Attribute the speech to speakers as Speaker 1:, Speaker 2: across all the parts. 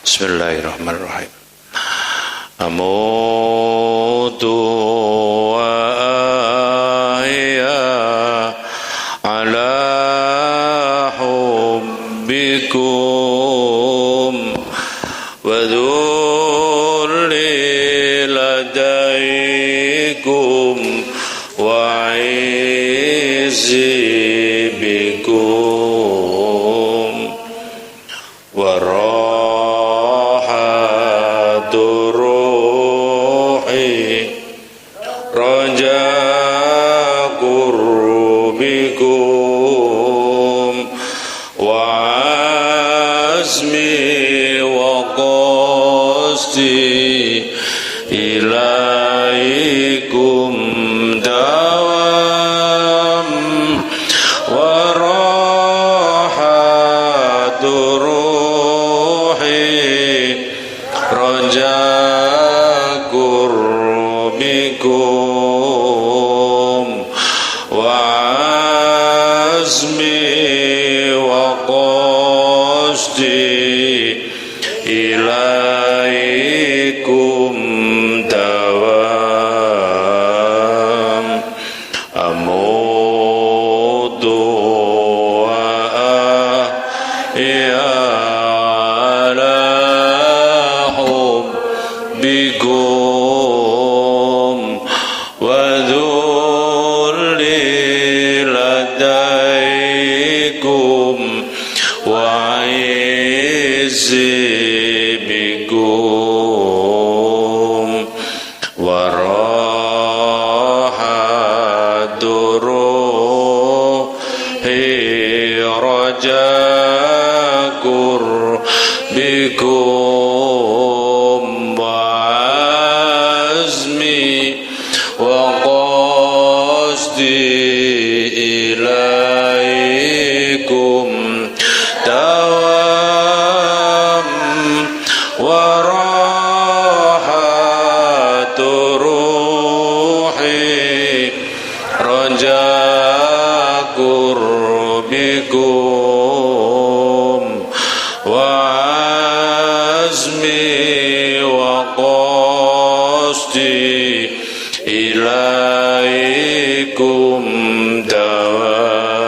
Speaker 1: Bismillahirrahmanirrahim. Amutu wa ahya ala hubbikum wa dhulli ladaikum wa izzi bikum wa rahatu ruhi raja qurbikum wa azmi wa qasdi ilaikum dawam wa rahatu ruhi raja qurbikum wa azmi wa qasdi ilaikum dawam amudu wa ahya ala hubbikum wa dhulli ladaikum wa izzi bikum wa rahatu ruhi raja qurbikum wa azmi wa qasdi ilaikum dawam wa rahatu ruhi raja qurbikum wa azmi wa qasdi ilaikum dawam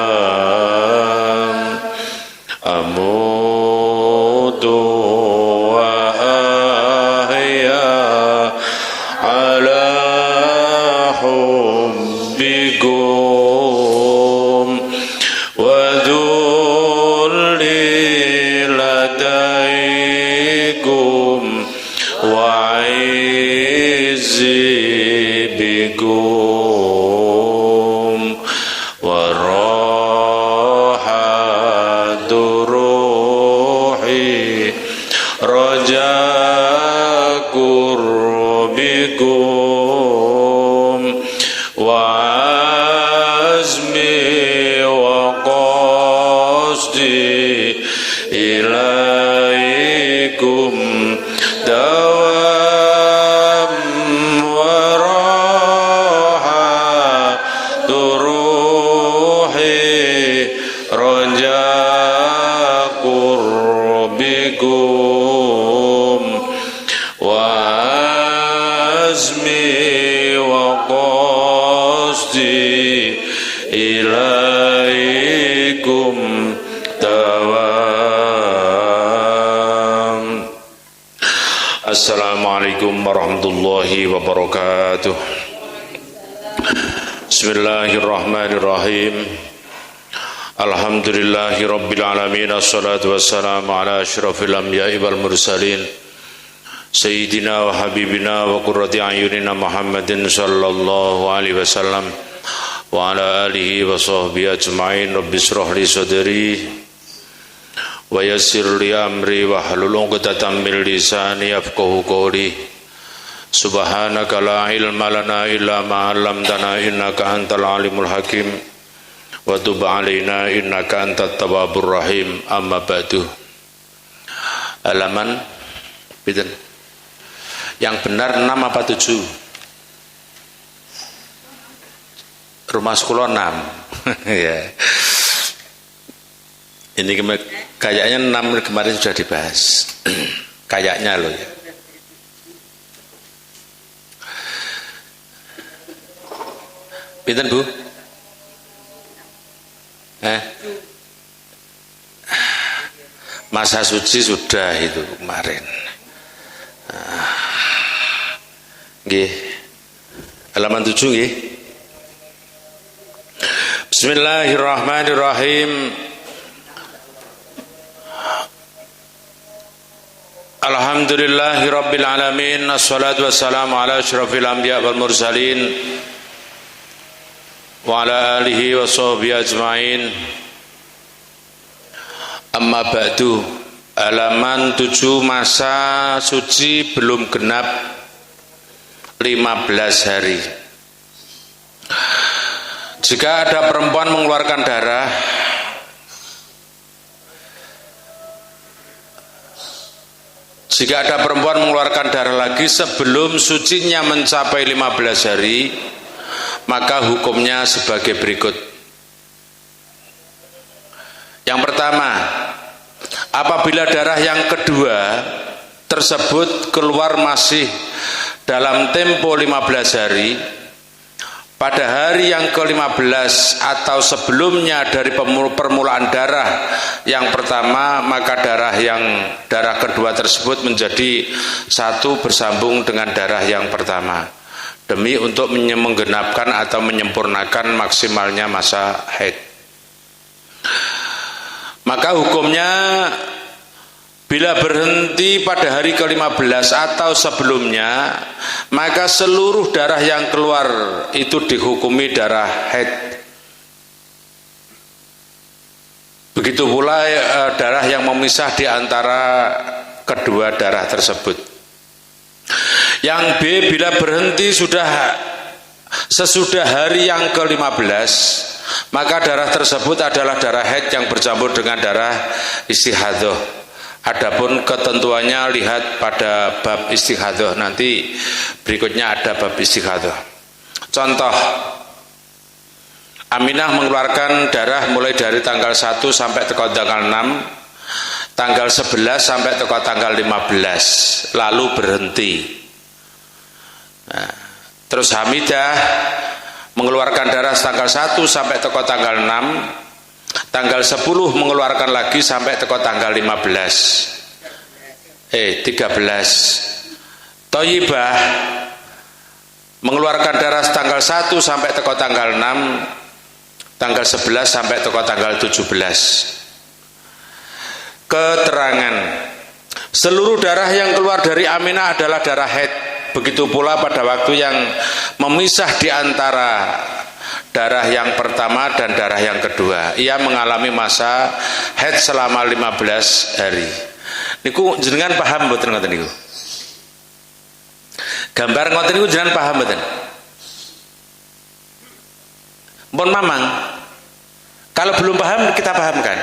Speaker 1: amutu wa ahya ala hubbikum wa dhulli ladaikum wa izzi bikum wa rahatu ruhi raja qurbikum wa azmi wa qasdi ilaikum dawam wa rahatu ruhi raja qurbikum wa azmi wa qasdi ilaikum dawam. Assalamualaikum warahmatullahi wabarakatuh. Bismillahirrahmanirrahim. Alhamdulillahi rabbil alamin. Assalatu wassalamu ala asyrafil anbiya'i wal mursalin Sayyidina wa habibina wa qurrati a'yunina Muhammadin sallallahu alaihi wasallam wa ala alihi wa sahbihi ajma'in. Rabbi shrah li sadri wa yassir li amri wa hlul 'uqdatam min lisani yafqahu qawli. Subhanaka la ilma lana illa ma 'allamtana innaka antal alimul hakim wa tub 'alaina innaka antat tawwabur rahim. Amma ba'du. Halaman pinten? Yang benar 6 apa 7? Rumah sekolah 6. Ya. Ini kayaknya 6 kemarin sudah dibahas. kayaknya loh ya. Pinten Bu? Masa suci sudah itu kemarin. Nggih. Halaman 7 nggih. Bismillahirrahmanirrahim. Alhamdulillahirabbil alamin. Assalatu wassalamu ala asyrafil anbiya wal mursalin wa ala alihi wa sahbihi ajmain. Amma ba'du. Halaman 7, masa suci belum genap 15 hari. Jika ada perempuan mengeluarkan darah lagi sebelum sucinya mencapai 15 hari, maka hukumnya sebagai berikut. Yang pertama, apabila darah yang kedua tersebut keluar masih dalam tempo 15 hari, pada hari yang ke-15 atau sebelumnya dari permulaan darah yang pertama, maka darah kedua tersebut menjadi satu bersambung dengan darah yang pertama, demi untuk menggenapkan atau menyempurnakan maksimalnya masa haid. Maka hukumnya bila berhenti pada hari ke-15 atau sebelumnya, maka seluruh darah yang keluar itu dihukumi darah haid. Begitu pula darah yang memisah di antara kedua darah tersebut. Yang B, bila berhenti sesudah hari yang ke-15, maka darah tersebut adalah darah haid yang bercampur dengan darah istihadhah. Adapun ketentuannya lihat pada bab istihadhah, nanti berikutnya ada bab istihadhah. Contoh, Aminah mengeluarkan darah mulai dari tanggal 1 sampai tanggal 6, tanggal 11 sampai tanggal 15, lalu berhenti. Nah, terus Hamidah mengeluarkan darah tanggal 1 sampai tanggal 6, tanggal 10 mengeluarkan lagi sampai tanggal 13. Thayyibah mengeluarkan darah tanggal 1 sampai tanggal 6, tanggal 11 sampai tanggal 17. Keterangan, seluruh darah yang keluar dari Aminah adalah darah haid. Begitu pula pada waktu yang memisah di antara darah yang pertama dan darah yang kedua, ia mengalami masa haid selama 15 hari. Niku jenengan paham mboten ngoten niku? Gambar ngoten niku jenengan paham mboten? Mpun mamang. Kalau belum paham kita pahamkan.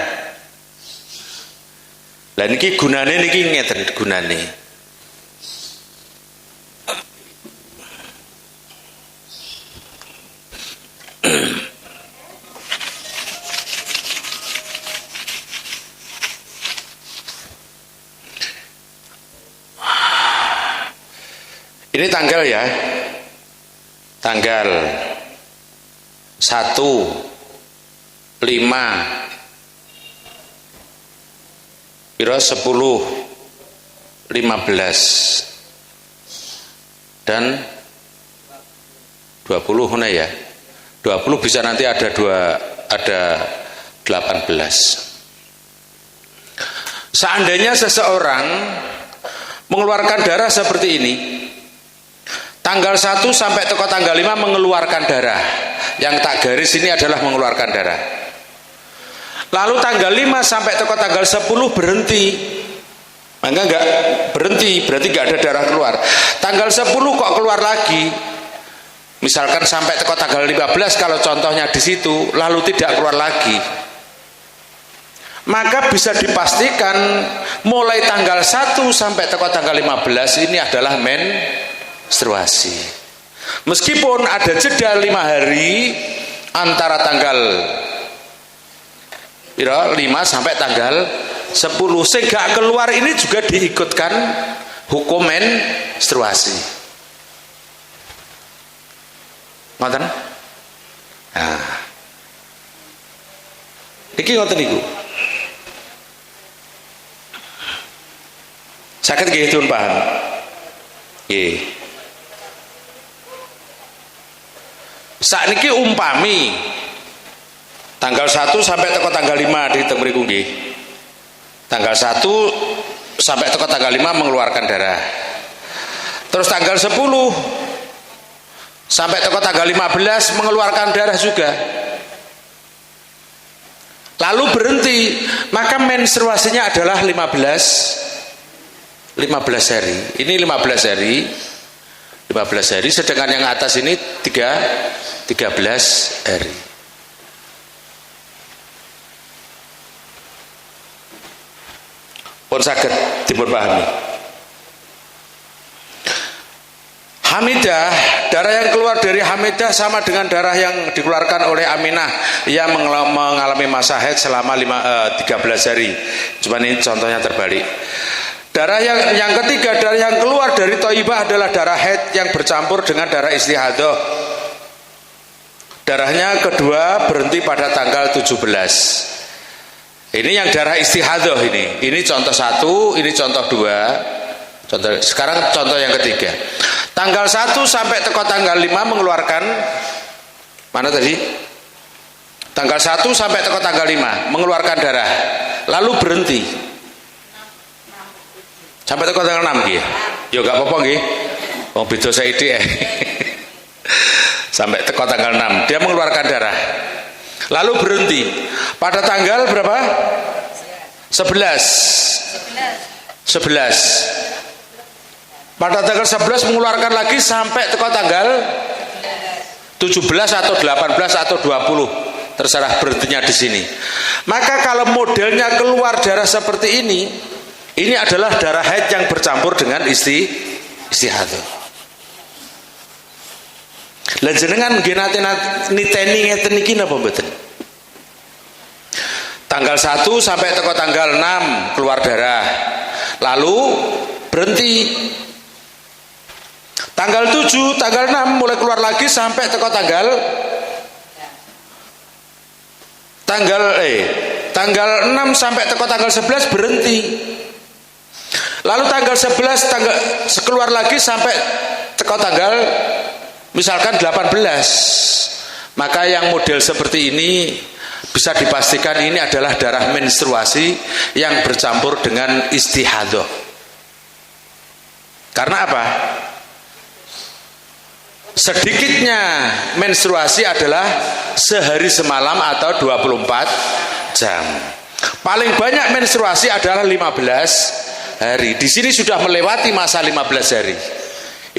Speaker 1: Lah niki gunane niki ngeten gunane. Ini tanggal ya, tanggal 1, 5, 10, 15 dan 20 mana ya? 20 bisa nanti ada 18. Seandainya seseorang mengeluarkan darah seperti ini, tanggal 1 sampai tanggal 5 mengeluarkan darah. Yang tak garis ini adalah mengeluarkan darah. Lalu tanggal 5 sampai tanggal 10 berhenti. Maka enggak berhenti, berarti enggak ada darah keluar. Tanggal 10 kok keluar lagi. Misalkan sampai tanggal 15 kalau contohnya di situ, lalu tidak keluar lagi. Maka bisa dipastikan mulai tanggal 1 sampai tanggal 15 ini adalah menstruasi. Meskipun ada jeda 5 hari antara tanggal 5 sampai tanggal
Speaker 2: 10. Sing gak keluar ini juga diikutkan hukum menstruasi. Ngoten? Nah. Iki ngoten niku. Saged nggih dipun paham? Nggih. Sakniki umpami tanggal 1 sampai teko tanggal 5 dihitung mriku nggih. Tanggal 1 sampai teko tanggal 5 mengeluarkan darah. Terus tanggal 10 sampai teko tanggal 15 mengeluarkan darah juga. Lalu berhenti, maka menstruasinya adalah 15 hari. Ini 15 hari. 15 hari, sedangkan yang atas ini 13 hari. Pun saged dipun pahami. Hamidah, darah yang keluar dari Hamidah sama dengan darah yang dikeluarkan oleh Aminah yang mengalami masa haid selama 13 hari. Cuma ini contohnya terbalik. Darah yang ketiga, darah yang keluar dari Thayyibah adalah darah haid yang bercampur dengan darah istihadah. Darahnya kedua berhenti pada tanggal 17. Ini yang darah istihadah ini. Ini contoh 1, ini contoh 2. Sekarang contoh yang ketiga. Tanggal 1 sampai teko tanggal 5 mengeluarkan, mana tadi? Tanggal 1 sampai teko tanggal 5 mengeluarkan darah. Lalu berhenti sampai teko tanggal 6 nggih. Ya gak apa-apa nggih. Wong beda saiki sampai teko tanggal 6 dia mengeluarkan darah. Lalu berhenti pada tanggal berapa? 11. Pada tanggal 11 mengeluarkan lagi sampai teko tanggal 17 atau 18 atau 20, terserah berhentinya di sini. Maka kalau modelnya keluar darah seperti ini adalah darah haid yang bercampur dengan istihadah. Lah jenengan nggih nate niteni ngeten iki napa mboten? Tanggal 1 sampai teko tanggal 6 keluar darah. Lalu berhenti. Tanggal 7, tanggal 6 mulai keluar lagi sampai teko tanggal 6 sampai teko tanggal 11 berhenti. Lalu tanggal 11 keluar lagi sampai teko tanggal misalkan 18. Maka yang model seperti ini bisa dipastikan ini adalah darah menstruasi yang bercampur dengan istihadah. Karena apa? Sedikitnya menstruasi adalah sehari semalam atau 24 jam. Paling banyak menstruasi adalah 15 hari. Di sini sudah melewati masa 15 hari.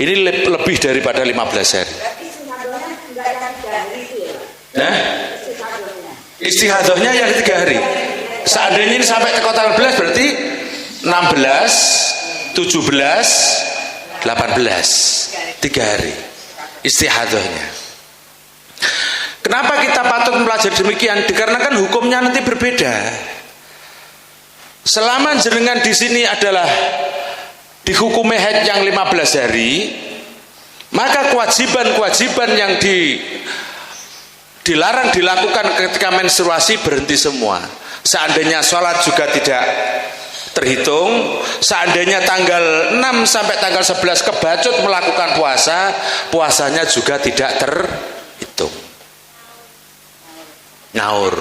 Speaker 2: Ini lebih daripada 15 hari. Nah, istihadahnya yang 3 hari. Seandainya ini sampai teko tanggal 11 berarti 16, 17, 18, 3 hari istihadahnya. Kenapa kita patut mempelajari demikian? Dikarenakan hukumnya nanti berbeda. Selama jenengan di sini adalah dihukumi haid yang 15 hari, maka kewajiban-kewajiban yang dilarang dilakukan ketika menstruasi berhenti semua. Seandainya sholat juga tidak terhitung. Seandainya tanggal 6 sampai tanggal 11 kebacut melakukan puasa, puasanya juga tidak terhitung. Nyaur.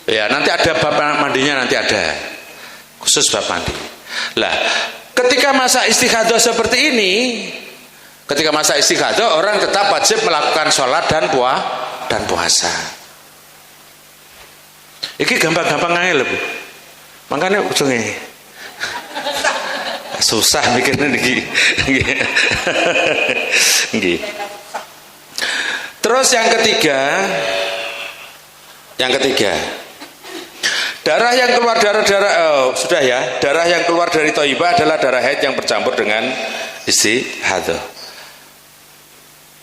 Speaker 2: Ya, nanti ada bab mandinya, nanti ada khusus bab mandi. Lah, ketika masa istihadah seperti ini, ketika masa istihadah orang tetap wajib melakukan sholat dan puasa. Iki gampang-gampang aja lho Bu. Makanya ujungnya susah mikirnya niki. Terus yang ketiga, darah yang keluar sudah ya. Darah yang keluar dari Thayyibah adalah darah haid yang bercampur dengan istihadah.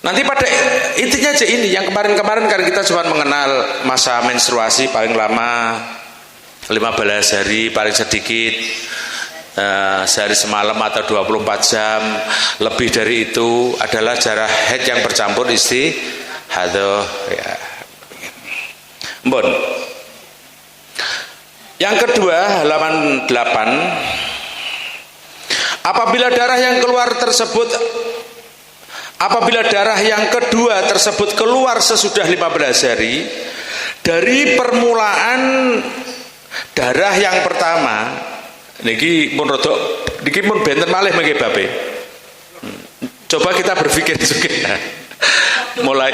Speaker 2: Nanti pada intinya aja ini, yang kemarin-kemarin kan kita cuma mengenal masa menstruasi paling lama 15 hari, paling sedikit sehari semalam atau 24 jam. Lebih dari itu adalah darah haid yang bercampur istihadah ya. Mbon. Yang kedua, halaman 8. Apabila darah yang kedua tersebut keluar sesudah 15 hari dari permulaan darah yang pertama, niki pun rodok, niki pun benten malih mengke babe. Coba kita berpikir juga. Mulai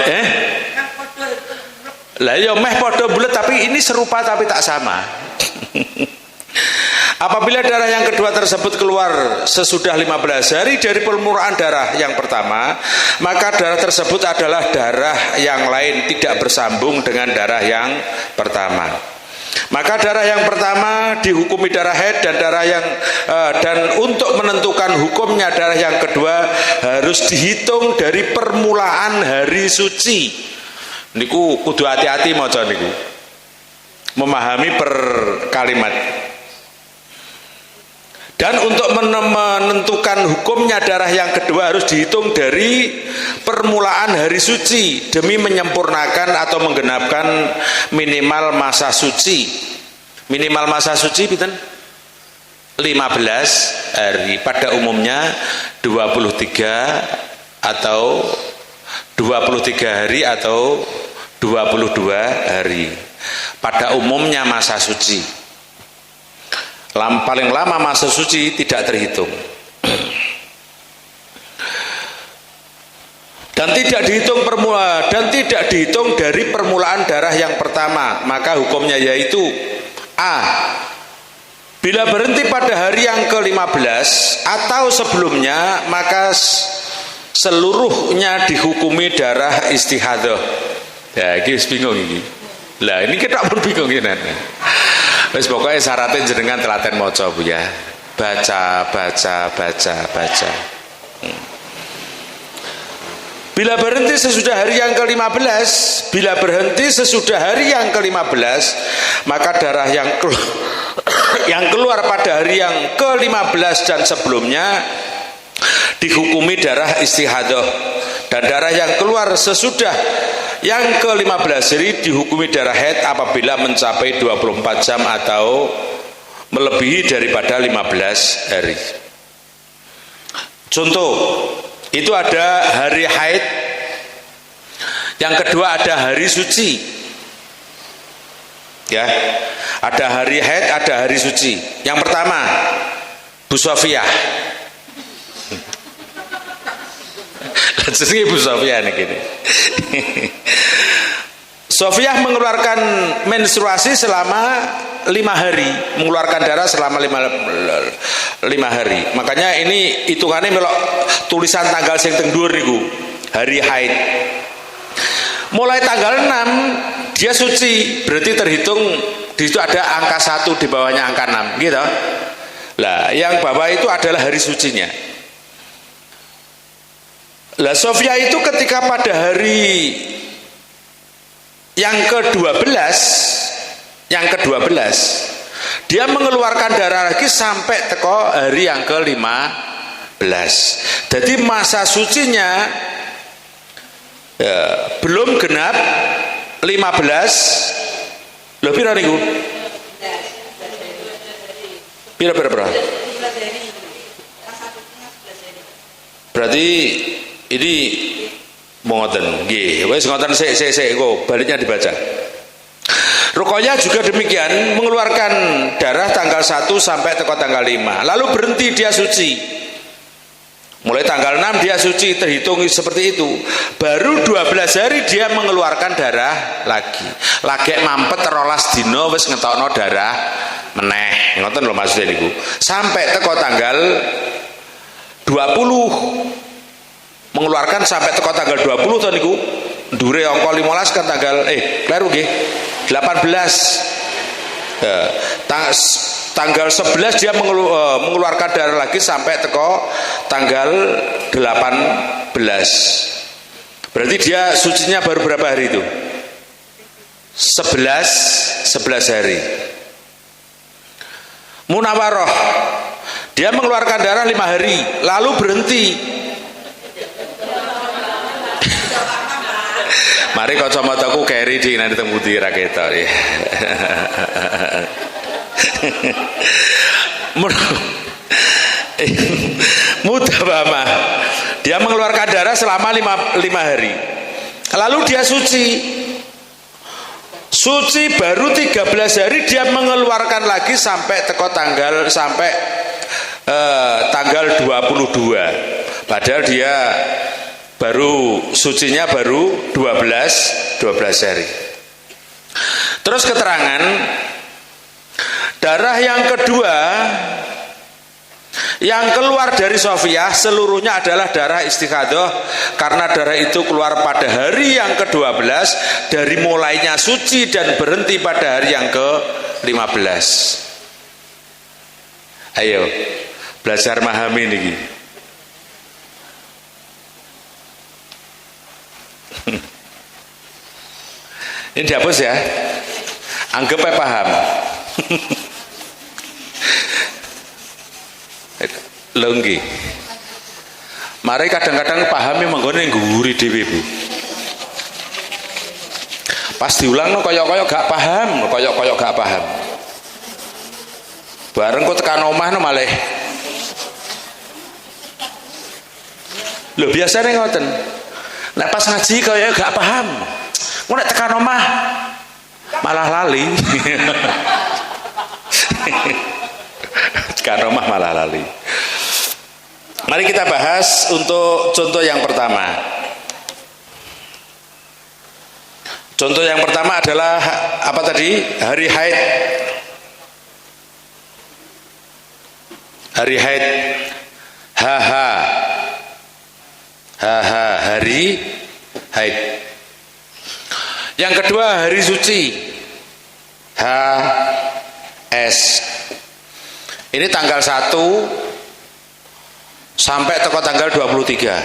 Speaker 2: lah ya meh padha bulet tapi ini serupa tapi tak sama. Apabila darah yang kedua tersebut keluar sesudah 15 hari dari permulaan darah yang pertama, maka darah tersebut adalah darah yang lain, tidak bersambung dengan darah yang pertama. Maka darah yang pertama dihukumi darah haid dan untuk menentukan hukumnya darah yang kedua harus dihitung dari permulaan hari suci. Niku kudu hati-hati maca niku. Memahami per kalimat. Dan untuk menentukan hukumnya darah yang kedua harus dihitung dari permulaan hari suci demi menyempurnakan atau menggenapkan minimal masa suci. Minimal masa suci pinten? 15 hari. Pada umumnya 23 atau 23 hari atau 22 hari. Pada umumnya masa suci. Paling lama masa suci tidak terhitung dan tidak dihitung dari permulaan darah yang pertama. Maka hukumnya yaitu A. Bila berhenti pada hari yang ke-15 atau sebelumnya, maka seluruhnya dihukumi darah istihadah. Ya, ini bingung ini. Lah ini kita pun bingung ini. Wes pokoknya syaratnya jenengan telaten maca Bu ya. Baca. Bila berhenti sesudah hari yang ke-15, maka darah yang keluar pada hari yang ke-15 dan sebelumnya dihukumi darah istihadah, dan darah yang keluar sesudah yang ke-15 hari dihukumi darah haid apabila mencapai 24 jam atau melebihi daripada 15 hari. Contoh, itu ada hari haid, yang kedua ada hari suci. Ya, ada hari haid, ada hari suci. Yang pertama, Bu Sofiyah. Jadi Bu Sofiyah ini gini. Sofiyah mengeluarkan menstruasi selama 5 hari, mengeluarkan darah selama 5 hari. Makanya ini hitungannya melok tulisan tanggal sing teng dhuwur niku, hari haid. Mulai tanggal 6 dia suci, berarti terhitung di situ ada angka 1 di bawahnya angka 6, gitu. Lah, yang bawah itu adalah hari sucinya. Lah Sofia itu ketika pada hari yang ke-12 dia mengeluarkan darah lagi sampai teko hari yang ke-15. Jadi masa sucinya ya, belum genap 15. Lho pira niku? Pira. Berarti ini ngoten nggih, wis ngoten sik kok baliknya dibaca. Ruqayyah juga demikian, mengeluarkan darah tanggal 1 sampai teko tanggal 5. Lalu berhenti dia suci. Mulai tanggal 6 dia suci, terhitung seperti itu. Baru 12 hari dia mengeluarkan darah lagi. Lagi mampet 12 dina wis ngetokno darah meneh. Ngoten lho maksudnya niku. Sampai teko tanggal 20. Mengeluarkan sampai teko tanggal 20 to niku. Ndure angka 15 kan tanggal kleru nggih. 18. Tanggal 11 dia mengeluarkan darah lagi sampai teko tanggal 18. Berarti dia sucinya baru berapa hari itu? 11 hari. Munawaroh, dia mengeluarkan darah 5 hari, lalu berhenti. Mari kacamataku keri di nanti temudi raketor ya. Mudabama, dia mengeluarkan darah selama 5 hari, lalu dia suci baru 13 hari dia mengeluarkan lagi sampai tanggal 22, padahal dia baru sucinya baru 12 hari. Terus keterangan darah yang kedua yang keluar dari Sofiyah seluruhnya adalah darah istighadah, karena darah itu keluar pada hari yang ke-12 dari mulainya suci dan berhenti pada hari yang ke-15. Ayo belajar memahami ini. Ini dihapus ya, anggap aja paham. Lenggi. Mari kadang-kadang pahami menggone ngguri dhewe Bu. Pas diulang no koyok-koyok gak paham, koyok-koyok gak paham. Bareng kok tekan omah no malih. Lho biasane ngoten. Nek pas ngaji koyok gak paham. Kok nek tekan omah malah lali. Tekan omah malah lali. Mari kita bahas untuk contoh yang pertama. Contoh yang pertama adalah apa tadi? Hari haid. Hari haid. Hari haid. Yang kedua hari suci. HS. Ini tanggal 1 sampai tanggal 23.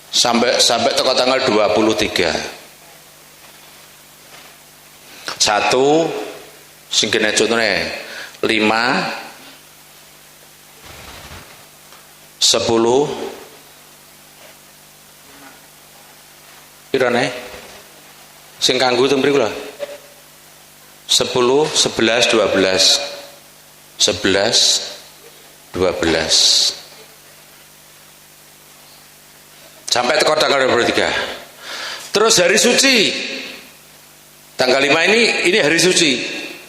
Speaker 2: Sampai tanggal 23. 1 sing kene contone 5 10 pirane sing kanggo teng mriku lho 10 11 12 sampai tanggal 23. Terus hari suci tanggal 5 ini hari suci.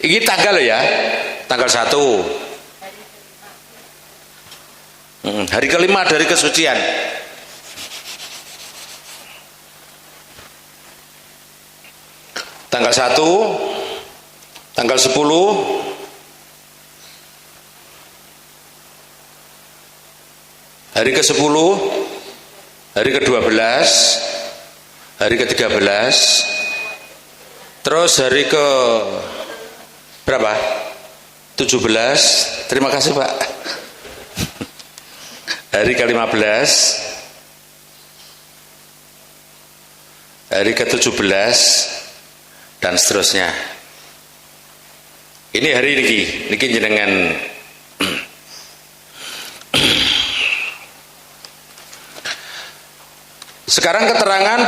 Speaker 2: Ini tanggal ya, tanggal 1. Hari kelima dari kesucian. Tanggal 1, tanggal 10, hari ke-10, hari ke-12, hari ke-13, terus hari ke berapa? 17. Terima kasih Pak. Hari ke-15, hari ke-17, dan seterusnya. Ini hari niki jenengan. Sekarang keterangan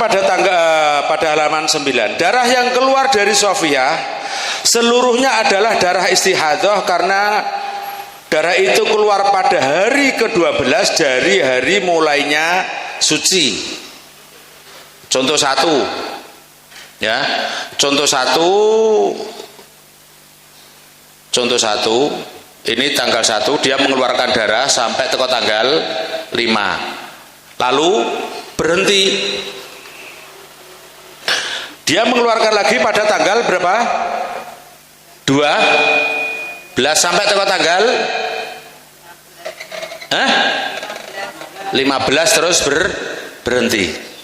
Speaker 2: pada halaman 9. Darah yang keluar dari Sofiyah seluruhnya adalah darah istihadah, karena darah itu keluar pada hari ke-12 dari hari mulainya suci. Contoh 1 ya, contoh 1 ini tanggal 1 dia mengeluarkan darah sampai ke tanggal 5, lalu berhenti. Dia mengeluarkan lagi pada tanggal berapa? 12 sampai ke tanggal 15 terus berhenti.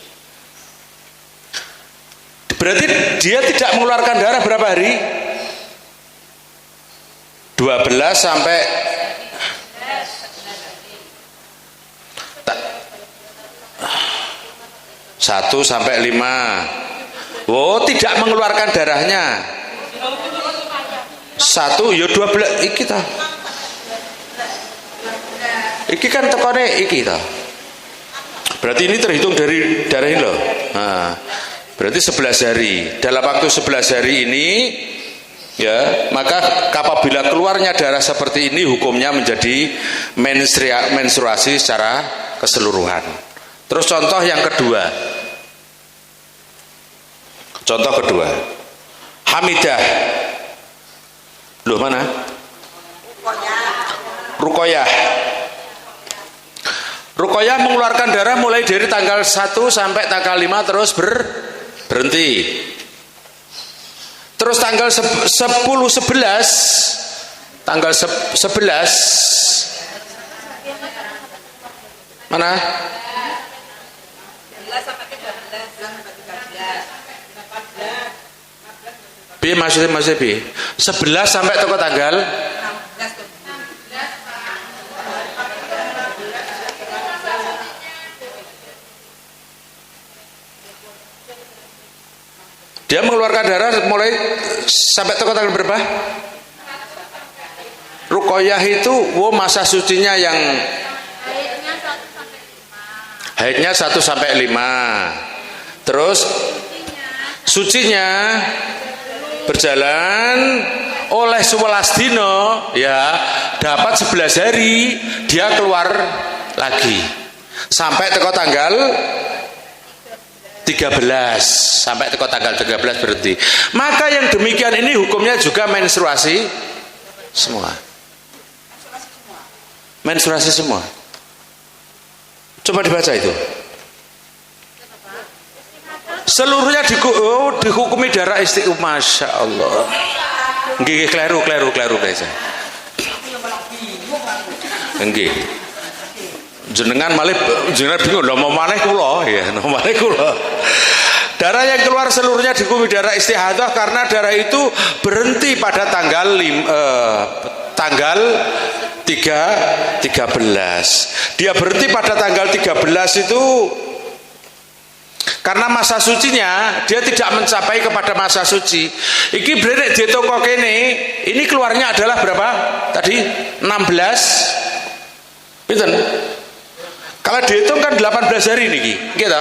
Speaker 2: Berarti dia tidak mengeluarkan darah berapa hari? 12 sampai 1 sampai 5. Oh, tidak mengeluarkan darahnya. 1 ya 12 iki ta. Iki kan tekone iki ta. Berarti ini terhitung dari darah ini loh. Nah, berarti 11 hari. Dalam waktu 11 hari ini ya, maka apabila keluarnya darah seperti ini hukumnya menjadi menstruasi secara keseluruhan. Terus contoh yang kedua. Contoh kedua. Hamidah. Loh mana? Ruqayyah. Ruqayyah mengeluarkan darah mulai dari tanggal 1 sampai tanggal 5 terus berhenti. Terus tanggal 10 11 tanggal 11 mana? 11 sampai 13. Bi maksudnya bi 11 sampai toko tanggal 16. Dia mengeluarkan darah mulai sampai tanggal berapa? Ruqayyah itu masa sucinya yang haidnya 1 sampai 5. Terus sucinya berjalan oleh 11 dino ya, dapat 11 hari dia keluar lagi sampai teko tanggal 13, sampai teko tanggal 13 berhenti. Maka yang demikian ini hukumnya juga menstruasi semua. Menstruasi semua. Coba dibaca itu. Seluruhnya dihukumi darah istiqomah. Masya Allah. Nggih, kleru guys. Nggih. Jenengan bingung lho mau maneh kula ya, Darah yang keluar seluruhnya dihukumi darah istihadah karena darah itu berhenti pada tanggal 13. Dia berhenti pada tanggal 13 itu karena masa sucinya dia tidak mencapai kepada masa suci. Iki berarti dihitung kok ini keluarnya adalah berapa? Tadi 16. Pinten? Kalau dihitung kan 18 hari niki, gitu.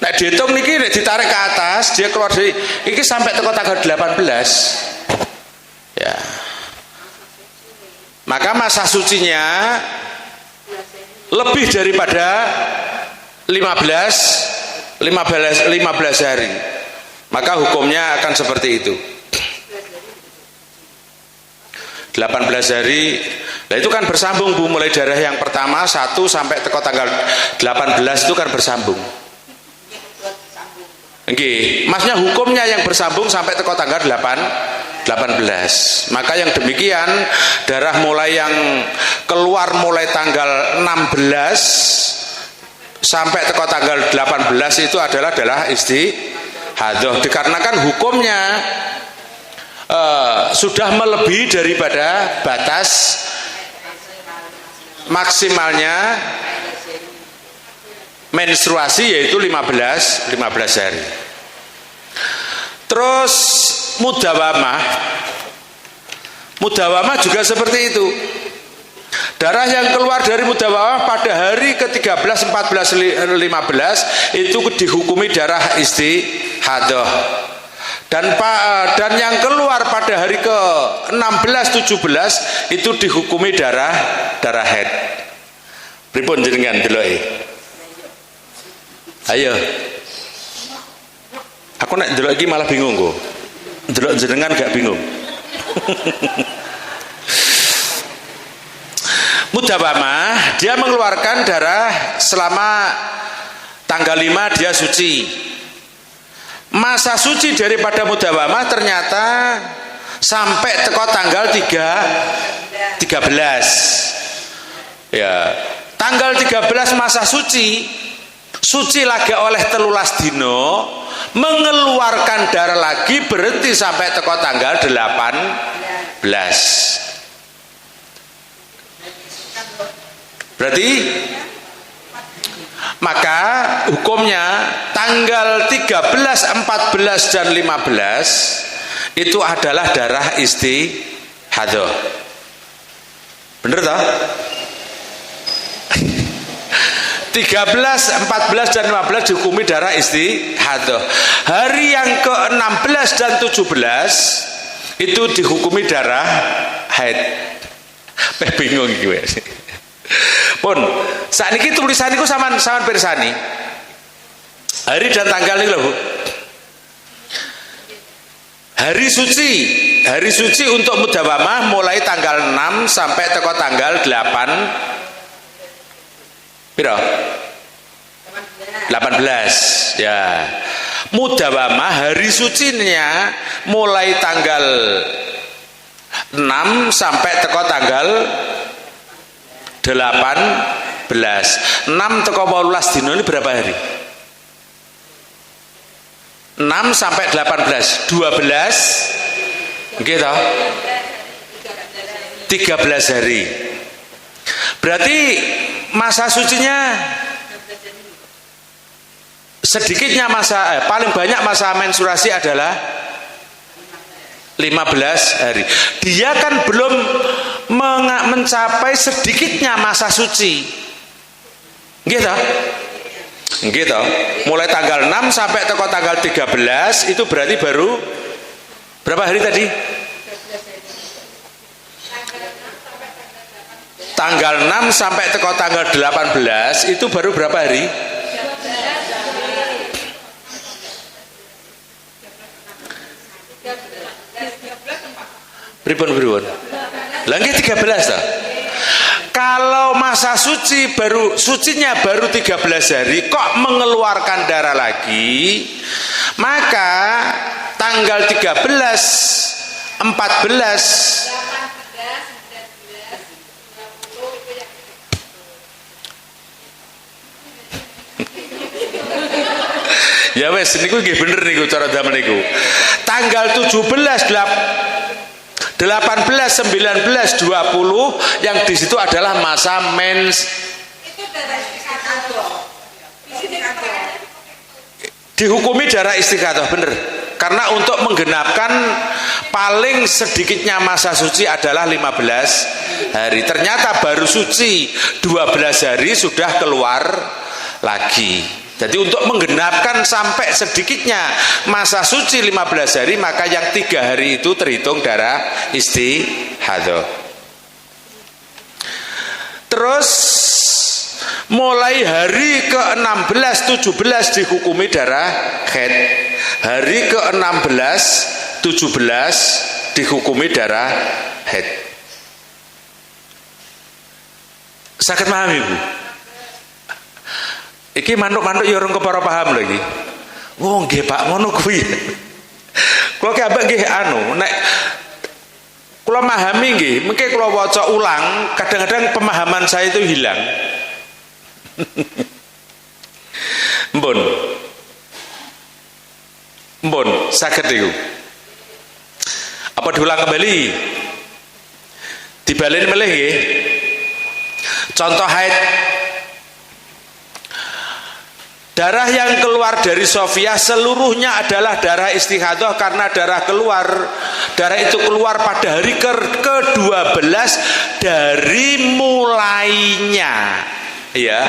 Speaker 2: Nah dihitung niki ditarik ke atas, dia keluar dari iki sampai teko tanggal 18. Ya. Maka masa sucinya lebih daripada 15 hari. Maka hukumnya akan seperti itu. 18 hari. Nah itu kan bersambung Bu, mulai darah yang pertama 1 sampai teko tanggal 18 itu kan bersambung. Nggih, maksudnya hukumnya yang bersambung sampai teko tanggal 18. Maka yang demikian darah mulai yang keluar mulai tanggal 16 sampai teko tanggal 18 itu adalah istihadah, dikarenakan hukumnya sudah melebihi daripada batas maksimalnya menstruasi, yaitu 15 hari. Terus mudawamah juga seperti itu. Darah yang keluar dari mudawamah pada hari ke-13, 14, 15 itu dihukumi darah istihadah. Dan yang keluar pada hari ke-16, 17 itu dihukumi darah haid. Pripun jenengan deloke? Ayo. Aku nek delok iki malah bingung kok. Delok jenengan gak bingung. Mudawamah dia mengeluarkan darah selama tanggal 5 dia suci. Masa suci daripada mudawamah ternyata sampai teko tanggal 13. Ya, tanggal 13 masa suci lagi oleh 13 dino, mengeluarkan darah lagi berhenti sampai teko tanggal 18. Berarti Maka hukumnya tanggal 13, 14 dan 15 itu adalah darah istihadah. Bener toh? 13, 14 dan 15 dihukumi darah istihadah. Hari yang ke-16 dan 17 itu dihukumi darah haid. Bingung gue. Pun saat ini tulisan itu sama persani. Hari dan tanggal ini loh Bu. Hari suci untuk mudawamah mulai tanggal 6 sampai teko tanggal 8 piro? 18 ya. Mudawamah hari sucinya mulai tanggal 6 sampai teko tanggal 18. 6 teko 18 dino ini berapa hari? 6 sampai 18 12 gitu 13 hari. Berarti masa sucinya sedikitnya paling banyak masa menstruasi adalah 15 hari. Dia kan belum mencapai sedikitnya masa suci gitu. Gitu. Mulai tanggal 6 sampai teko tanggal 13 itu berarti baru berapa hari tadi? Tanggal 6 sampai teko tanggal 18 itu baru berapa hari? Pripun. Lagi 13 toh. Kalau masa sucinya baru 13 hari kok mengeluarkan darah lagi, maka tanggal 13, 14 ya wes niku nggih bener niku cara zaman niku. Tanggal 17, 18, 19, 20 yang di situ adalah masa dihukumi darah istihadah bener. Karena untuk menggenapkan paling sedikitnya masa suci adalah 15 hari. Ternyata baru suci 12 hari sudah keluar lagi. Jadi untuk menggenapkan sampai sedikitnya masa suci 15 hari, maka yang 3 hari itu terhitung darah istihadah. Terus mulai hari ke-16, 17 dihukumi darah haid. Hari ke-16, 17 dihukumi darah haid. Sakit paham Ibu? Iki manuk-manuk ya orang kepara paham lagi. Wong nggih Pak ngono kuwi. Kula ki ambek nggih nek kula memahami nggih, mengke kula waca ulang, kadang-kadang pemahaman saya itu hilang. Mbon saged niku. Apa diulang kembali? Dibalen melih nggih. Contoh haid. Darah yang keluar dari Sofia seluruhnya adalah darah istihadah karena darah itu keluar pada hari ke-12 dari mulainya ya.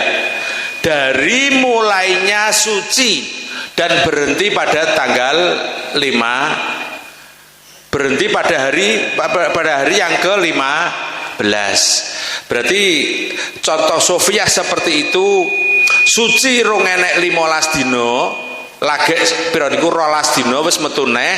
Speaker 2: Dari mulainya suci dan berhenti pada tanggal 5. Berhenti pada hari yang ke-15. Berarti contoh Sofia seperti itu. Suci rong enek 15 dino lagi pira niku 12 dino wis metu neh,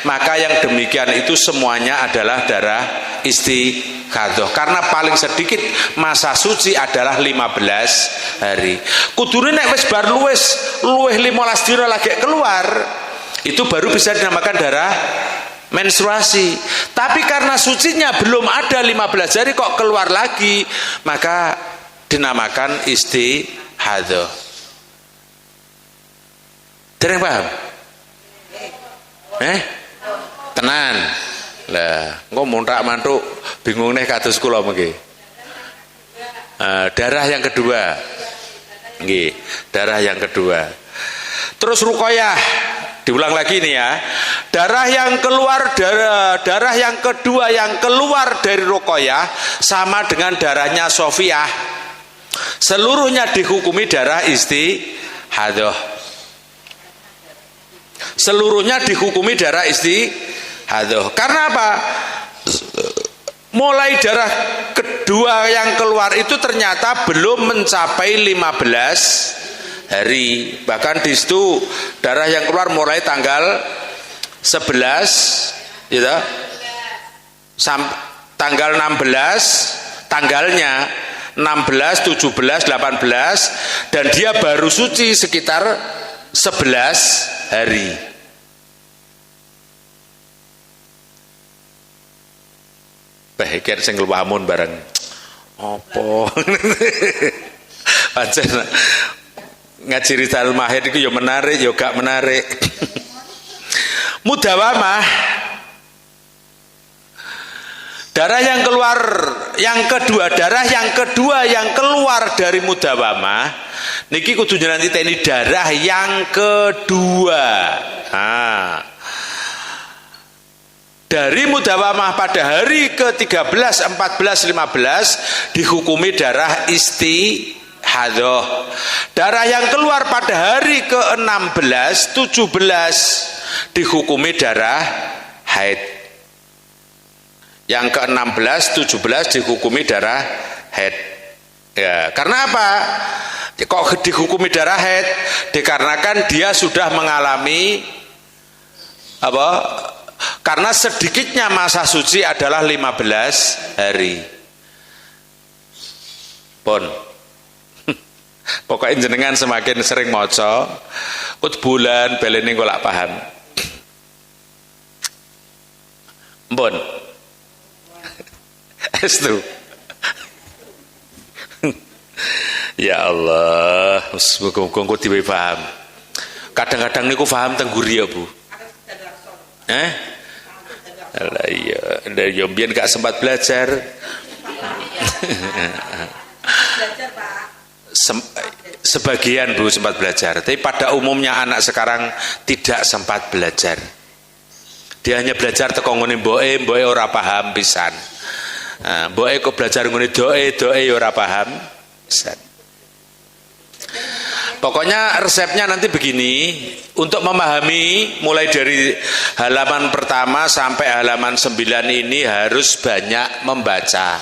Speaker 2: maka yang demikian itu semuanya adalah darah istihadah karena paling sedikit masa suci adalah 15 hari. Kudune nek wis bar luwih 15 dino lagi keluar itu baru bisa dinamakan darah menstruasi. Tapi karena sucinya belum ada 15 hari kok keluar lagi, maka dinamakan istihadah. Dereng paham? Tenan. Lah, engko muntrak mantuk bingung neh kados kula mengki. Darah yang kedua. Nggih, darah yang kedua. Terus ruqyah, diulang lagi nih ya. Darah yang keluar, darah yang kedua yang keluar dari ruqyah sama dengan darahnya Sofiyah. Seluruhnya dihukumi darah istihadah. Seluruhnya dihukumi darah istihadah. Karena apa? Mulai darah kedua yang keluar itu ternyata belum mencapai 15 hari. Bahkan di situ darah yang keluar mulai tanggal 11 gitu. Tanggal 16, tanggalnya 16, 17, 18, dan dia baru suci sekitar 11 hari. Baikkan sing luwamun bareng. Apa? Pancen ngaji Risalul Mahir itu ya menarik, ya gak menarik. Mudawamah, darah yang keluar yang kedua, darah yang kedua yang keluar dari mudawamah niki kudu nanti teni darah yang kedua. Dari mudawamah pada hari ke-13, 14, 15 dihukumi darah istihadah. Darah yang keluar pada hari ke-16, 17 dihukumi darah haid. Yang ke-16, 17 dihukumi darah haid. Ya, karena apa? Kok dihukumi darah haid? Dikarenakan dia sudah mengalami apa? Karena sedikitnya masa suci adalah 15 hari. Pun pokoknya jenengan semakin sering maca kut bulan belene kok lak paham. Pun Estu. Ya Allah, muga-muga diwe paham. Kadang-kadang niku paham teng guri ya, Bu. Alah iya, dari mbiyen gak sempat belajar. Sebagian Bu sempat belajar, tapi pada umumnya anak sekarang tidak sempat belajar. Dia hanya belajar teko ngene mboke ora paham pisan. Mboke kok belajar ngene doe ora paham pisan. Pokoknya resepnya nanti begini, untuk memahami mulai dari halaman pertama sampai halaman 9 ini harus banyak membaca.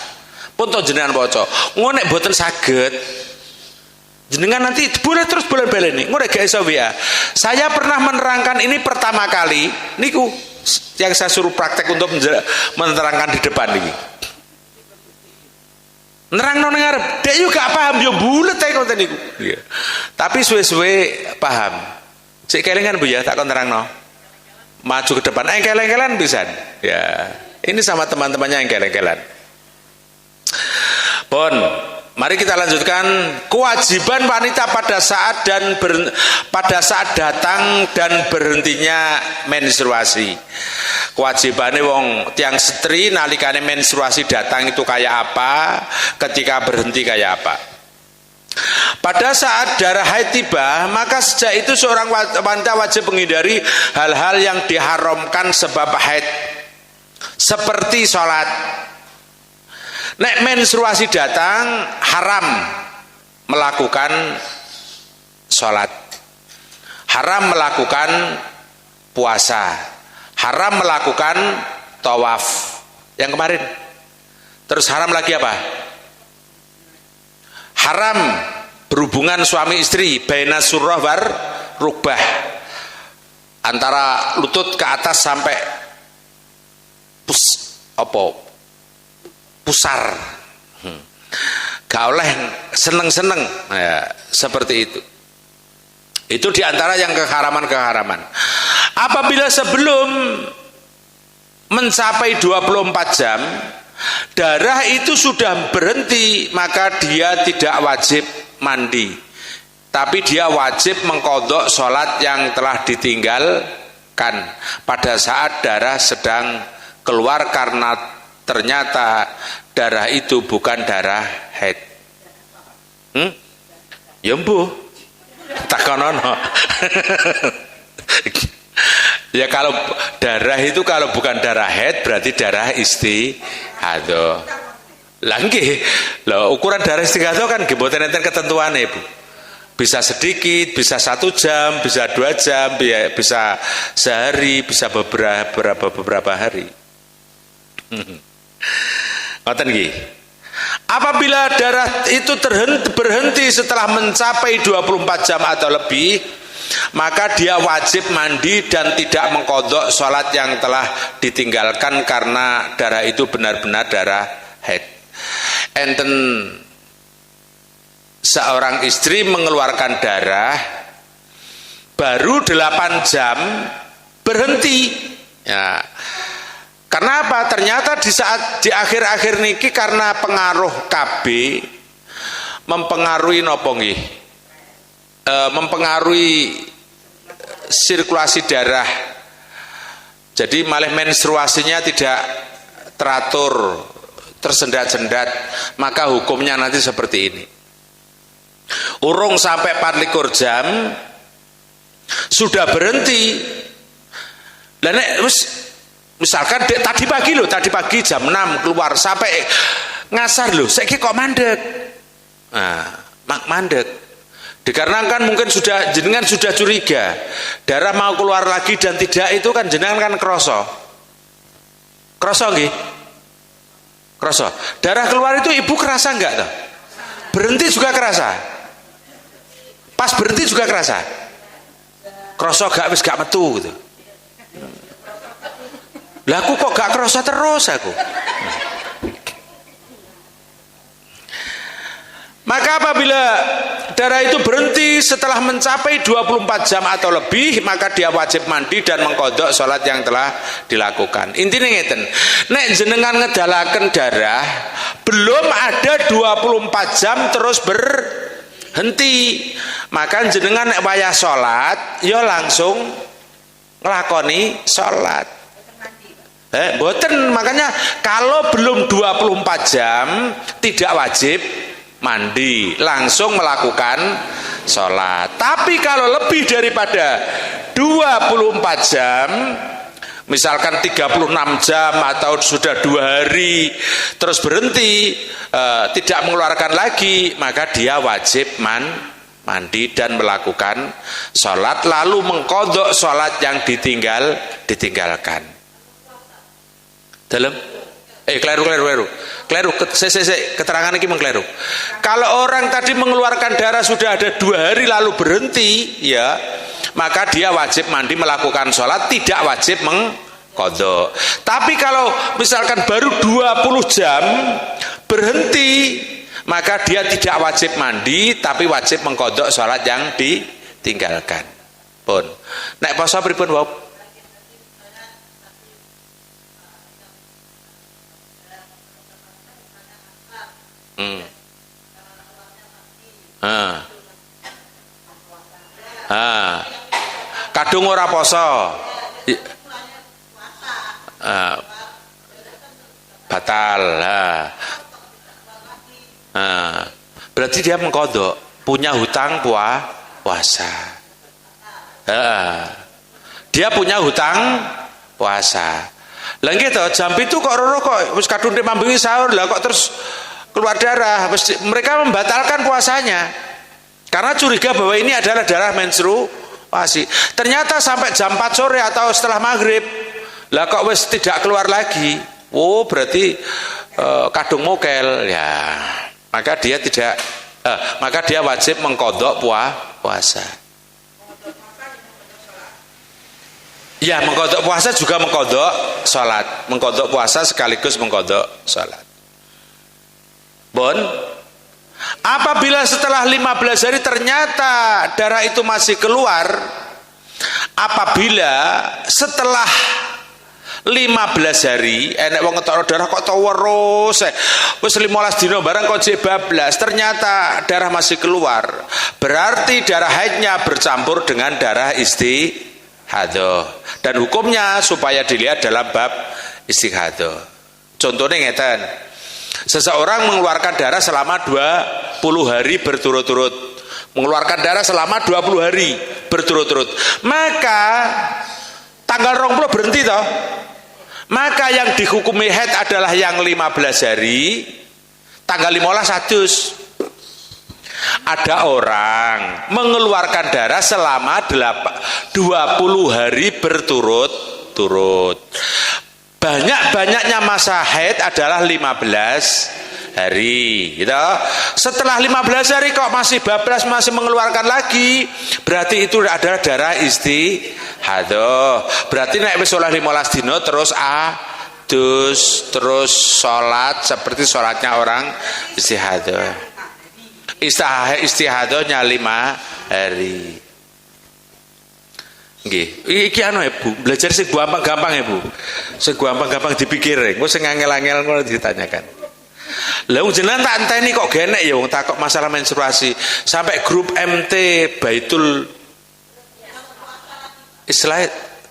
Speaker 2: Pun to jenengan waca, ngono nek mboten saged jenengan nanti boleh terus bulan-bulan ini, ngono gak iso WA. Saya pernah menerangkan ini pertama kali niku yang saya suruh praktek untuk menerangkan di depan niki. Nerangno ning ngarep, dek yo gak paham yo bulet ae konten niku. Iya. Tapi suwe-suwe paham. Cek kelingan Bu ya, tak kon nerangno. Maju ke depan, keleng-kelan pisan. Ya, ini sama teman-temannya yang keleng-kelan. Pun, mari kita lanjutkan kewajiban wanita pada saat datang dan berhentinya menstruasi. Kewajibannya wong tiang setri nalikane menstruasi datang itu kayak apa, ketika berhenti kayak apa. Pada saat darah haid tiba, maka sejak itu seorang wanita wajib menghindari hal-hal yang diharamkan sebab haid, seperti sholat. Nek menstruasi datang, haram melakukan sholat, haram melakukan puasa, haram melakukan tawaf yang kemarin. Terus haram lagi apa? Haram berhubungan suami istri, baina surrah war rukbah, antara lutut ke atas sampai pusar. Gak oleh seneng-seneng ya, seperti itu. Itu diantara yang keharaman-keharaman. Apabila sebelum mencapai 24 jam darah itu sudah berhenti, maka dia tidak wajib mandi, tapi dia wajib mengqadha sholat yang telah ditinggalkan pada saat darah sedang keluar, karena ternyata darah itu bukan darah haid. Ya mbuh. Takonono. Ya kalau darah itu kalau bukan darah haid berarti darah istihadhah. Lah nggih. Lah ukuran darah istihadhah kan nggih mboten enten ketentuane, Bu. Bisa sedikit, bisa 1 jam, bisa 2 jam, bisa sehari, bisa beberapa hari. Ngoten nggih. Apabila darah itu berhenti setelah mencapai 24 jam atau lebih, maka dia wajib mandi dan tidak mengqadha salat yang telah ditinggalkan karena darah itu benar-benar darah haid. Enten seorang istri mengeluarkan darah baru 8 jam berhenti. Ya. Karena apa? Ternyata di akhir-akhir niki karena pengaruh KB mempengaruhi nopo nggih? Mempengaruhi sirkulasi darah. Jadi malah menstruasinya tidak teratur, tersendat-sendat, maka hukumnya nanti seperti ini. Urung sampai 24 jam sudah berhenti. Dan misalkan tadi pagi jam 6 keluar sampai ngasar loh, saiki kok mandek. Nah, mandek. Dikarenakan mungkin jenengan sudah curiga darah mau keluar lagi dan tidak, itu kan jenengan kan kroso nggih, kroso. Darah keluar itu ibu kerasa enggak toh? Berhenti juga kerasa. Pas berhenti juga kerasa. Kroso gak metu gitu. Lah aku kok gak kroso terus aku. Maka apabila darah itu berhenti setelah mencapai 24 jam atau lebih, maka dia wajib mandi dan mengqadha salat yang telah dilakukan. Intinya ngeten, nek jenengan ngedalaken darah belum ada 24 jam terus berhenti, maka jenengan nek wayah salat ya langsung nglakoni salat. Mboten, makanya kalau belum 24 jam tidak wajib mandi, langsung melakukan sholat. Tapi kalau lebih daripada 24 jam, misalkan 36 jam atau sudah 2 hari terus berhenti, tidak mengeluarkan lagi, maka dia wajib mandi dan melakukan sholat, lalu mengqadha sholat yang ditinggalkan. Dalam Kleru, keterangan ini mengkleru. Kalau orang tadi mengeluarkan darah sudah ada 2 hari lalu berhenti, ya, maka dia wajib mandi melakukan sholat, tidak wajib mengqadha. Tapi kalau misalkan baru 20 jam berhenti, maka dia tidak wajib mandi, tapi wajib mengqadha sholat yang ditinggalkan. Pun, nek poso pripun wau? Kadung ora poso. Batal. Berarti dia mengqadha, punya hutang puasa. Dia punya hutang puasa. Lah nggih to, jam itu kok roro kok wis kadung mambengi sahur, lah kok terus keluar darah. Mereka membatalkan puasanya karena curiga bahwa ini adalah darah menstruasi. Ternyata sampai jam 4 sore atau setelah maghrib, lah kok wis tidak keluar lagi. Oh, berarti kadung mokel ya. Maka dia wajib mengqadha puasa. Ya, mengqadha puasa juga mengqadha salat. Mengqadha puasa sekaligus mengqadha salat. Bon, apabila setelah 15 hari ternyata darah itu masih keluar, apabila setelah 15 hari enek wong ngetokno darah kok terus wis 15 dina barang kok jek bablas, ternyata darah masih keluar, berarti darah haidnya bercampur dengan darah istihadhah, dan hukumnya supaya dilihat dalam bab istihadhah. Contohnya ngeten, seseorang mengeluarkan darah selama 20 hari berturut-turut, mengeluarkan darah selama 20 hari berturut-turut, maka tanggal 20 berhenti toh, maka yang dihukumi haid adalah yang 15 hari, tanggal 15 hadus. Ada orang mengeluarkan darah selama 20 hari berturut-turut. Banyak-banyaknya masa haid adalah 15 hari gitu. Setelah 15 hari kok masih bablas, masih mengeluarkan lagi, berarti itu adalah darah istihadah. Berarti nek wis oleh 15 dino terus adus, terus sholat seperti sholatnya orang istihadah. Istihadahnya 5 hari. Nggih, iki anu ya Bu, belajar sing gampang-gampang ya Bu. Sing gampang-gampang dipikir, engko sing angel-angel ngono ditanyakan. Lah wong jenengan tak enteni kok genek ya wong takok masalah menstruasi. Sampai grup MT Baitul Islah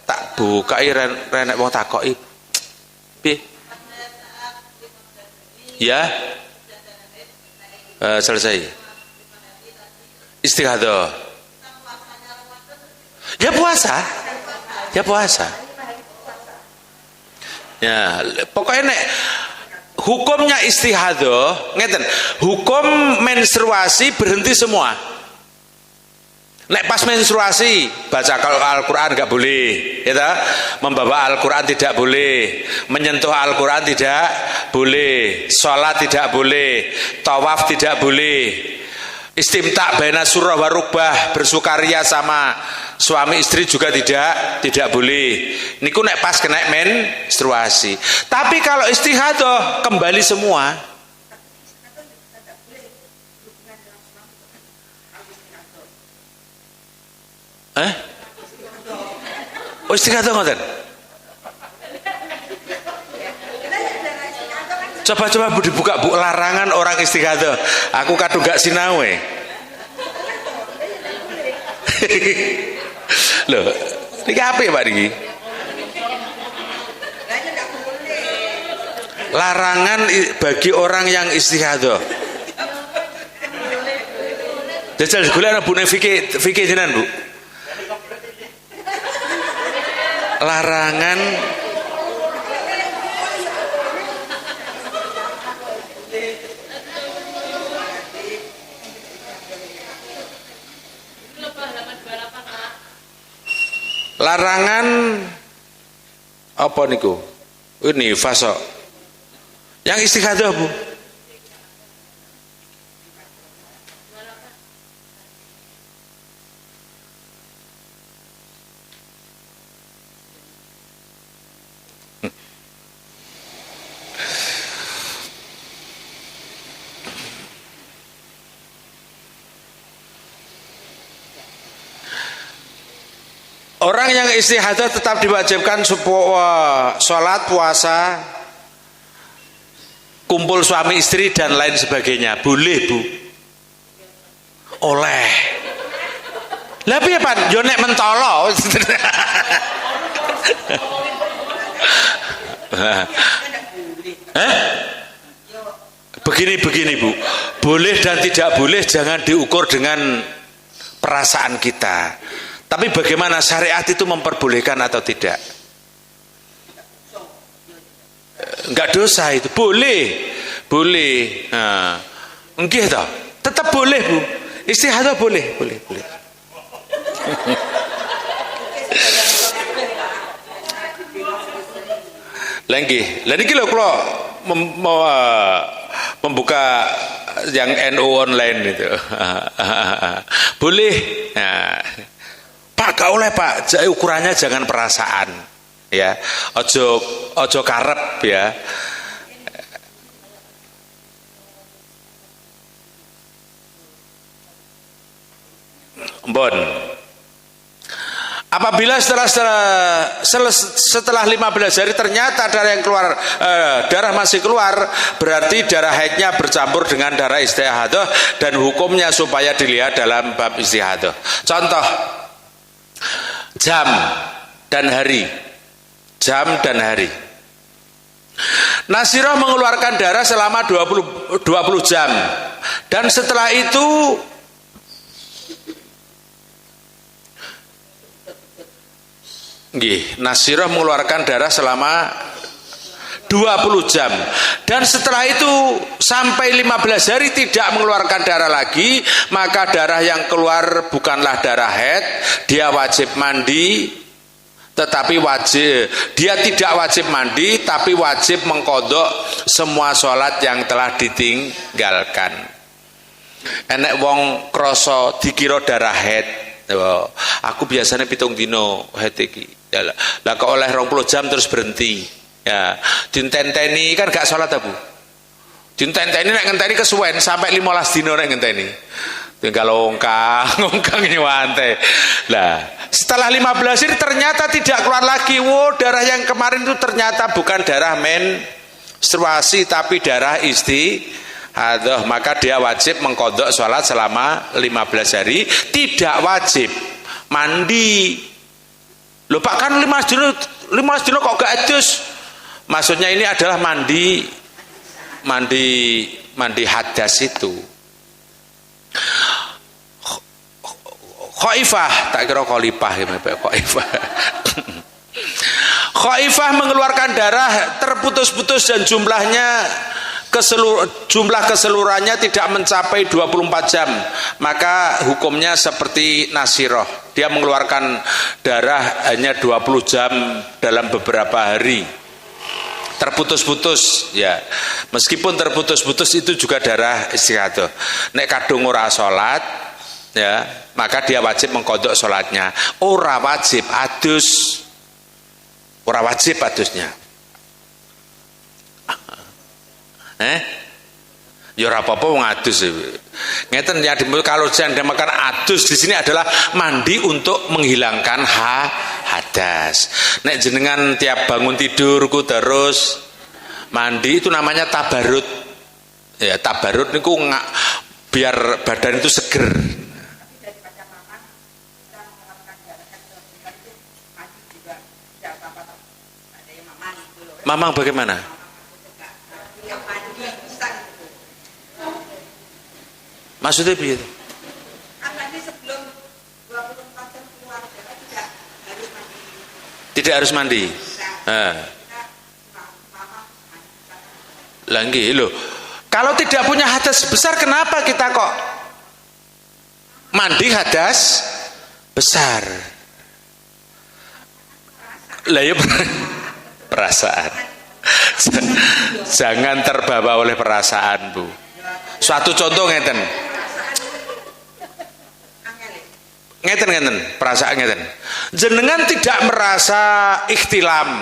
Speaker 2: tak bukai renek wong takoki. Piye? Ya. Selesai. Istihadah. Ya puasa. Ya puasa. Ya, pokoknya nek hukumnya istihadah, ngeten, hukum menstruasi berhenti semua. Nek pas menstruasi baca Al-Quran nggak boleh, ya, membawa Al-Quran tidak boleh, menyentuh Al-Quran tidak boleh, sholat tidak boleh, tawaf tidak boleh, istimta baina surah wa rukbah, bersukaria sama suami istri juga tidak boleh. Niku nek pas kena menstruasi. Tapi kalau istihadah kembali semua. Oh istihadah ngoten. Coba dibuka Bu larangan orang istihadah. Aku kadung gak sinawe. Loh, niki apa ya Pak niki? Larangan bagi orang yang istihadah. Jajal golek Bu nek fikih jenengan Bu. Larangan apa niku? Ini fasok. Yang istihadah Bu. Orang yang istihadah tetap diwajibkan sholat, puasa, kumpul suami istri dan lain sebagainya. Boleh Bu. Oleh. Lah piye Pak? Yo nek mentolo. Begini Bu. Boleh dan tidak boleh jangan diukur dengan perasaan kita. Tapi bagaimana syariat itu memperbolehkan atau tidak? Enggak dosa itu, boleh. Nah, nggih toh, tetap boleh Bu. Istihadah boleh. Lah niki lho kula membuka yang NU online itu. Boleh. Nah, Pak gak oleh Pak, ukurannya jangan perasaan, ya, ojo karep ya. Bon. Apabila setelah 15 hari ternyata darah masih keluar, berarti darah haidnya bercampur dengan darah istihadah dan hukumnya supaya dilihat dalam bab istihadah. Contoh jam dan hari. Nasirah mengeluarkan darah selama 20 jam dan setelah itu Nggih, Nasirah mengeluarkan darah selama 20 jam. Dan setelah itu sampai 15 hari tidak mengeluarkan darah lagi, maka darah yang keluar bukanlah darah haid, dia wajib mandi, tetapi dia tidak wajib mandi, tapi wajib mengqadha semua sholat yang telah ditinggalkan. Enek wong krasa dikira darah haid, aku biasanya 7 dino haid iki, lah kok oleh 20 jam terus berhenti. Ya, dintenteni kan gak sholat Bu. Dintenteni nek ngenteni kesuwen sampai 15 dino nek ngenteni. Tinggal ongkang nyuwante. Lah, setelah 15 hari ternyata tidak keluar lagi. Darah yang kemarin itu ternyata bukan darah menstruasi tapi darah istihadah. Maka dia wajib mengqadha sholat selama 15 hari, tidak wajib mandi. Loh Pak, kan 15 dino kok gak adus? Maksudnya ini adalah mandi hadas itu. Khaifah, tak kira khalifah gimana Pak? Khaifah mengeluarkan darah terputus-putus dan jumlah keseluruhannya tidak mencapai 24 jam, maka hukumnya seperti Nasirah. Dia mengeluarkan darah hanya 20 jam dalam beberapa hari. Terputus-putus ya, meskipun terputus-putus itu juga darah istihadah. Nek kadung ora salat ya, maka dia wajib mengqadha salatnya. Ora wajib adus, ora wajib adusnya. Ya ora apa-apa wong adus. Ngeten ya, kalau jangan makan adus di sini adalah mandi untuk menghilangkan hadas. Nek jenengan tiap bangun tidurku terus mandi, itu namanya tabarut. Ya, tabarut niku biar badan itu seger. Mamang bagaimana? Maksudnya begitu? Tidak harus mandi. Lagi loh. Kalau tidak punya hadas besar, kenapa kita kok mandi hadas besar? Lah ya perasaan. Jangan terbawa oleh perasaan Bu. Suatu contoh ngeten. Ngeten perasaan ngeten. Jenengan tidak merasa ikhtilam,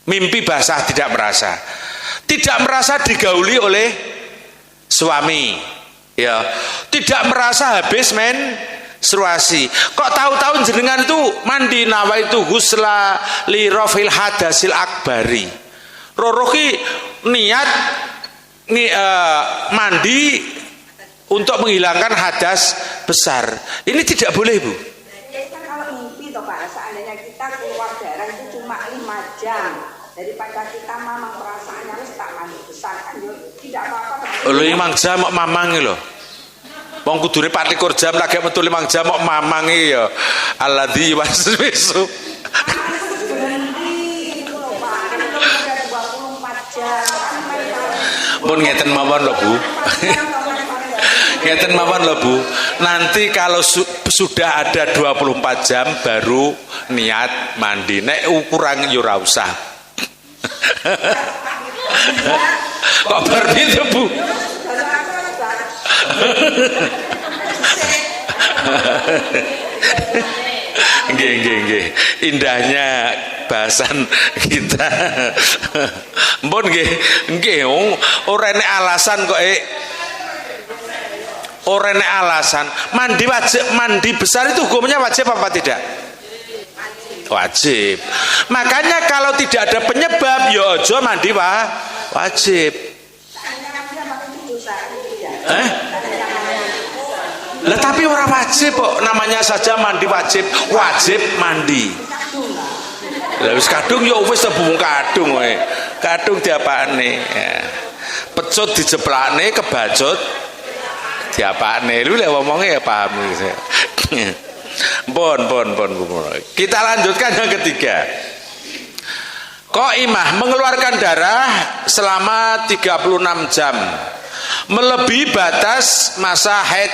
Speaker 2: mimpi basah tidak merasa, tidak merasa digauli oleh suami, ya, tidak merasa habis menstruasi. Kok tahu-tahu jenengan itu mandi nawaitu husla li rafil hadasil akbari. Roroki niat mandi untuk menghilangkan hadas besar. Ini tidak boleh Bu.
Speaker 3: Kalau mimpi toh Pak, seandainya kita keluar darah itu cuma 5 jam, daripada kita mamang perasaannya harus tak mandi besar kan ya tidak apa-apa.
Speaker 2: 5 jam kok mamang lho. Wong kudune 24 jam lagi metu 5 jam kok mamang ya. Alladzi waswisu.
Speaker 3: Berhenti itu loh Pak. Kalau udah 24 jam
Speaker 2: pun ngeten mawon lho Bu. Ngeten mawon lho Bu. Nanti kalau sudah ada 24 jam baru niat mandi. Nek ukuran yo ora usah. Kok berbeda Bu? Nggih. Indahnya bahasan kita. Mpun nggih. Ora enek alasan kok ora enek alasan. Mandi besar itu hukumnya wajib apa tidak? Wajib. Makanya kalau tidak ada penyebab ya aja mandi wajib. Lah tapi orang wajib kok, namanya saja mandi wajib mandi. Lah wis kadung ya wis tebung kadung kowe. Kadung diapakne? Ya. Pecut dijeplakne, kebacut diapakne. Lu lek ngomongnya ya paham gitu. Bon. Kita lanjutkan yang ketiga. Qaimah mengeluarkan darah selama 36 jam melebihi batas masa haid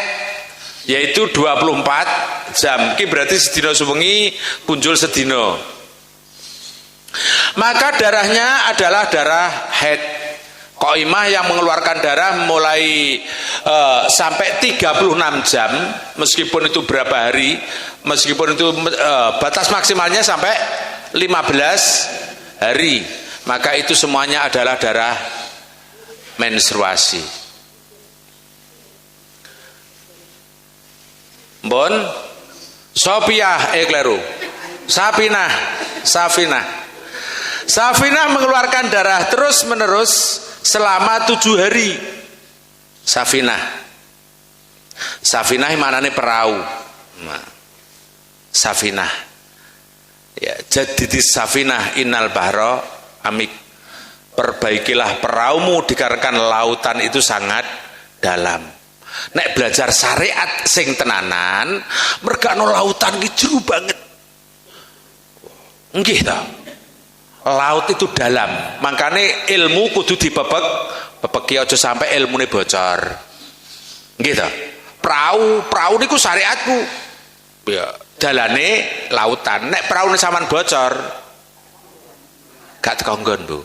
Speaker 2: yaitu 24 jam. Ki berarti sedina suwengi punjul sedina. Maka darahnya adalah darah haid. Qaimah yang mengeluarkan darah mulai sampai 36 jam, meskipun itu berapa hari, meskipun itu batas maksimalnya sampai 15 hari, maka itu semuanya adalah darah menstruasi. Bon, Sopiah kleru. Safinah mengeluarkan darah terus menerus selama 7 hari. Safinah manane perahu. Nah, Safinah. Ya, jadidis safinah innal bahra amik. Perbaikilah perahumu dikarenakan lautan itu sangat dalam. Nek belajar syariat sing tenanan, mergakno lautan ki jero banget. Nggih ta? Laut itu dalam, makanya ilmu kudu dipepeki aja sampai ilmune bocor. Nggih ta? Perahu niku syariatku. Ya, dalane lautan. Nek perahu sampean bocor, gak teko nggon, Bu.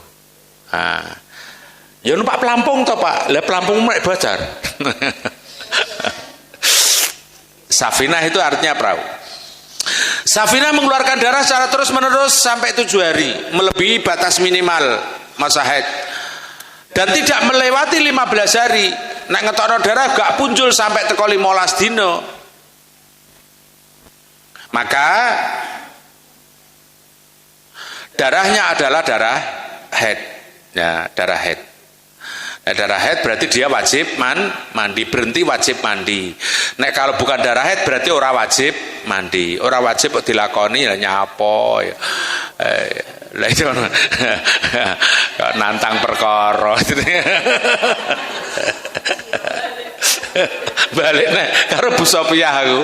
Speaker 2: Ya numpak pelampung to, Pak. Lah pelampung mek bocor. Safinah itu artinya perahu. Safinah mengeluarkan darah secara terus menerus sampai 7 hari melebihi batas minimal masa haid dan tidak melewati 15 hari. Nek ngetokno darah gak punjul sampai teko 15 dino, maka darahnya adalah darah haid. Ya, darah haid. Nah, darah haid berarti dia wajib mandi, berhenti wajib mandi. Nek kalau bukan darah haid berarti ora wajib mandi, ora wajib dilakoni ya nyapo ya. Lah itu nantang perkara. Balik nek karo Bu Sopiah aku.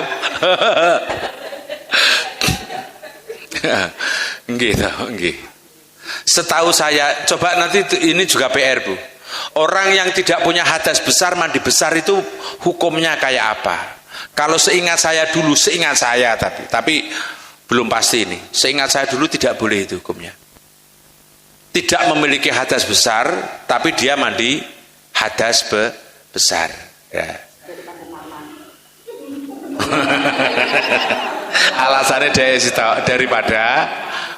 Speaker 2: Nggih. Setahu saya, coba nanti ini juga PR, Bu. Orang yang tidak punya hadas besar, mandi besar itu hukumnya kayak apa? Kalau seingat saya dulu, tapi belum pasti ini. Seingat saya dulu tidak boleh itu hukumnya. Tidak memiliki hadas besar, tapi dia mandi hadas besar. Ya. Alasannya daripada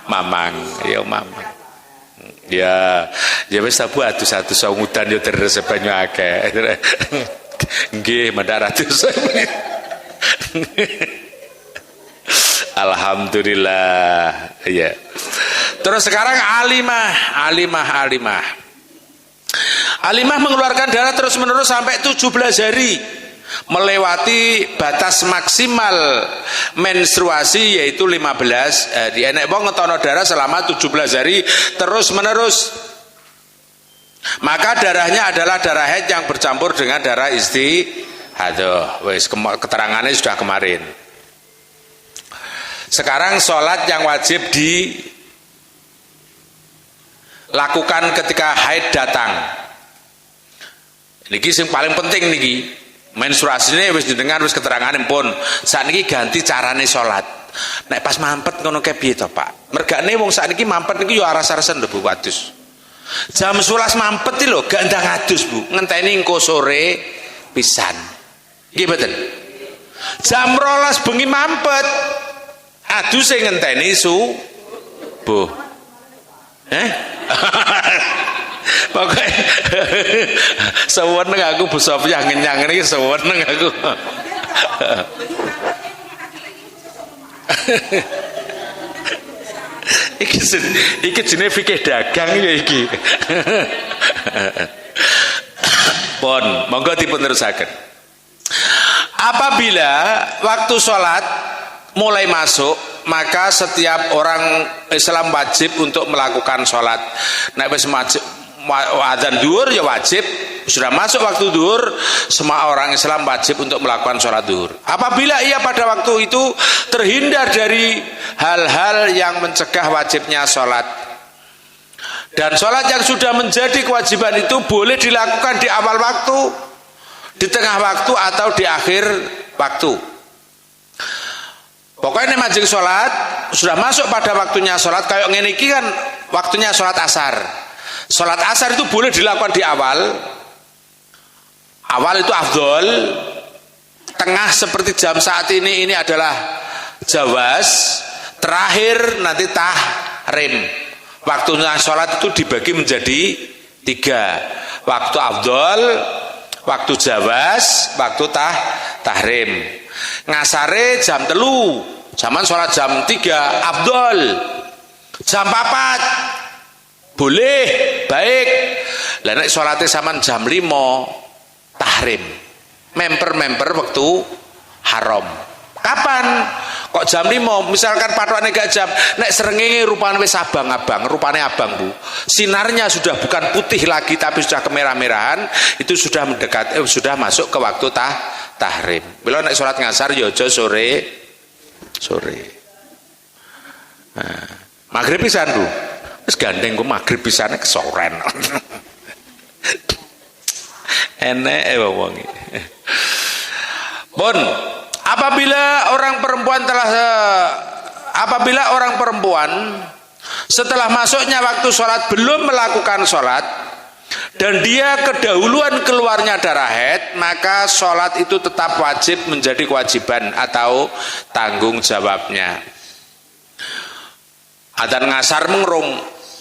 Speaker 2: mamang, ya mamang. Ya wis tabu atus-atus ngudan yo deres banyu akeh. Nggih, mendak ratus. Alhamdulillah. Ya. Terus sekarang alimah mengeluarkan darah terus menerus sampai 17 hari melewati batas maksimal menstruasi yaitu 15 hari. Enek wong ngetono darah selama 17 hari terus menerus, maka darahnya adalah darah haid yang bercampur dengan darah istihadah. Wes keterangannya sudah kemarin. Sekarang sholat yang wajib dilakukan ketika haid datang. Niki yang paling penting niki. Menstruasinya wis didengar wis keterangan pun. Sakniki ganti carane salat. Nek pas mampet ngono ke piye to, Pak? Mergane wong sakniki mampet niki yo aras-arasen lho Bu wadus. Jam 11 mampet iki lho gak ndang adus, Bu. Ngenteni engko sore pisan. Nggih mboten? Jam 12 bengi mampet. Aduse ngenteni subuh. Pokoknya seweneng aku Bu Sofiah ngenyang ini seweneng aku. Iki jenenge fikih dagang ya iki. Pon, monggo dipun terusaken. Apabila waktu sholat mulai masuk, maka setiap orang Islam wajib untuk melakukan sholat. Nek wis adzan dhuwur ya wajib sudah masuk waktu duhur, semua orang Islam wajib untuk melakukan sholat duhur. Apabila ia pada waktu itu terhindar dari hal-hal yang mencegah wajibnya sholat, dan sholat yang sudah menjadi kewajiban itu boleh dilakukan di awal waktu, di tengah waktu, atau di akhir waktu. Pokoknya mancing sholat sudah masuk pada waktunya sholat, kayak ngene iki kan waktunya sholat asar. Sholat asar itu boleh dilakukan di awal. Awal itu afdol. Tengah seperti jam saat ini adalah jawaz. Terakhir nanti tahrim. Waktunya sholat itu dibagi menjadi 3. Waktu afdol, waktu jawaz, waktu tahrim. Ngasare jam 3, zaman sholat jam 3 afdol. Jam 4 boleh, baik. Lah nek salate sampean jam 5 tahrim. Memper waktu haram. Kapan? Kok jam 5? Misalkan patokane gak jam, nek srengenge rupane wis abang-abang, rupane abang, Bu. Sinarnya sudah bukan putih lagi tapi sudah kemerah-merahan, itu sudah mendekat sudah masuk ke waktu tahrim. Bila nek salat ngasar ya aja sore. Nah, maghrib pisan, Bu. Wis gandeng ku maghrib pisane kesoren. Enek wong iki. Pun apabila orang perempuan setelah masuknya waktu sholat belum melakukan sholat dan dia kedahuluan keluarnya darah haid, maka sholat itu tetap wajib menjadi kewajiban atau tanggung jawabnya. Adzan ngasar mengrung,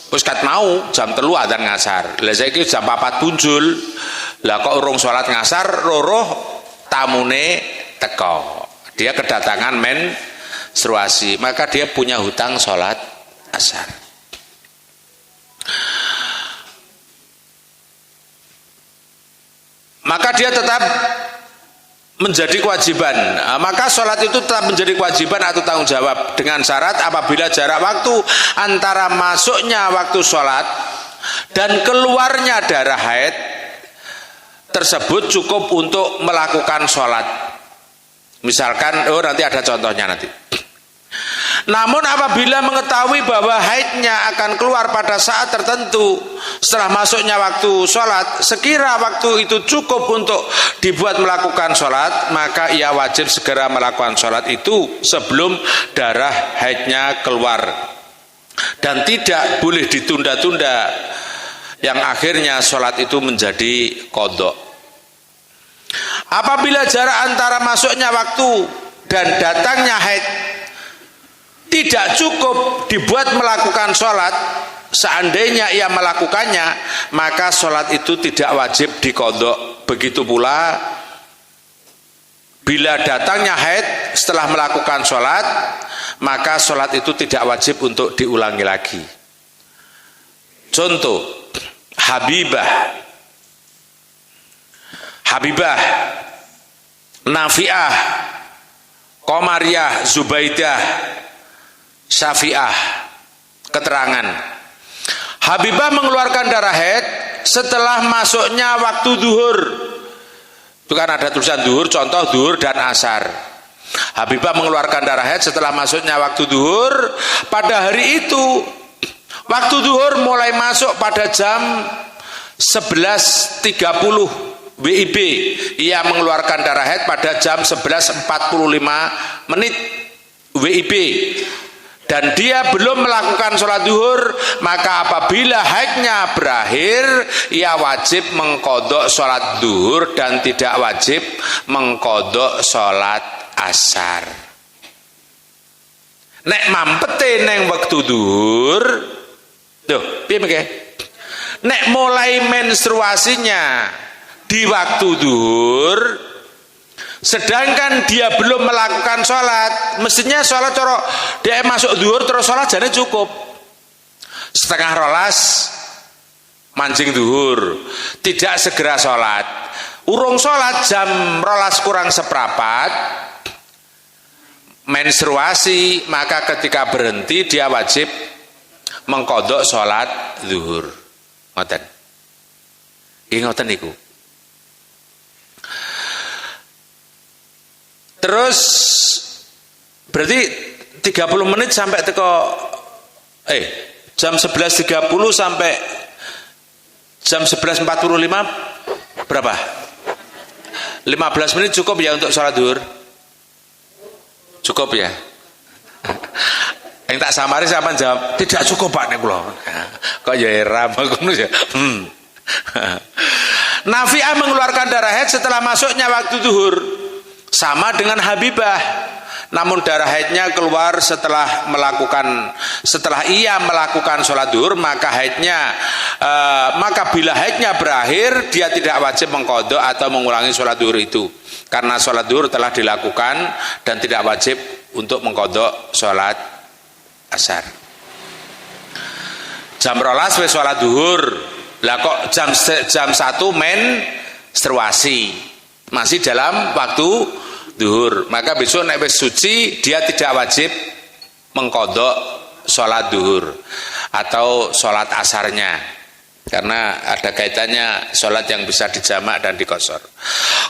Speaker 2: wis kat mau jam 3 adzan ngasar. Lah saiki jam 4 punjul. Lah kok urung salat ngasar, roh tamune teko. Dia kedatangan menstruasi, maka dia punya hutang salat asar. Maka dia tetap menjadi kewajiban. Maka sholat itu tetap menjadi kewajiban atau tanggung jawab dengan syarat apabila jarak waktu antara masuknya waktu sholat dan keluarnya darah haid tersebut cukup untuk melakukan sholat. Misalkan, nanti ada contohnya nanti. Namun apabila mengetahui bahwa haidnya akan keluar pada saat tertentu setelah masuknya waktu sholat, sekira waktu itu cukup untuk dibuat melakukan sholat, maka ia wajib segera melakukan sholat itu sebelum darah haidnya keluar, dan tidak boleh ditunda-tunda yang akhirnya sholat itu menjadi qadha. Apabila jarak antara masuknya waktu dan datangnya haid tidak cukup dibuat melakukan sholat, seandainya ia melakukannya, maka sholat itu tidak wajib diqadha. Begitu pula bila datangnya haid setelah melakukan sholat, maka sholat itu tidak wajib untuk diulangi lagi. Contoh, Habibah, Nafi'ah, Qamariyah, Zubaidah, Syafi'ah. Keterangan, Habibah mengeluarkan darah haid setelah masuknya waktu duhur. Itu kan ada tulisan duhur, contoh duhur dan asar. Habibah mengeluarkan darah haid setelah masuknya waktu duhur. Pada hari itu waktu duhur mulai masuk pada jam 11.30 WIB. Ia mengeluarkan darah haid pada jam 11.45 WIB. Dan dia belum melakukan sholat duhur, maka apabila haidnya berakhir, ia wajib mengqadha sholat duhur dan tidak wajib mengqadha sholat asar. Nek mampete neng waktu duhur, tuh, piye mengke? Nek mulai menstruasinya di waktu duhur, sedangkan dia belum melakukan sholat, mestinya sholat coro dia masuk duhur terus sholat jadi cukup 11:30 mancing duhur, tidak segera sholat, urung sholat jam 12:45 menstruasi, maka ketika berhenti dia wajib mengqadha sholat duhur. Ngoten, ngoten niku. Terus berarti 30 menit sampai teko jam 11.30 sampai jam 11.45 berapa? 15 menit cukup ya untuk sholat duhur? Cukup ya? Yang tak samari siapa jawab? Tidak cukup Pak nek kula. Kok ya heran ngono ya. Nafi'ah mengeluarkan darah haid setelah masuknya waktu zuhur, sama dengan Habibah. Namun darah haidnya keluar setelah ia melakukan sholat zuhur, maka bila haidnya berakhir, dia tidak wajib mengqadha atau mengulangi sholat zuhur itu, karena sholat zuhur telah dilakukan dan tidak wajib untuk mengqadha sholat asar. Jam 12 wis sholat zuhur, lah kok jam 1 menstruasi, masih dalam waktu zuhur, maka besok nek wis suci dia tidak wajib mengqadha sholat zuhur atau sholat asarnya, karena ada kaitannya sholat yang bisa dijamak dan dikosor.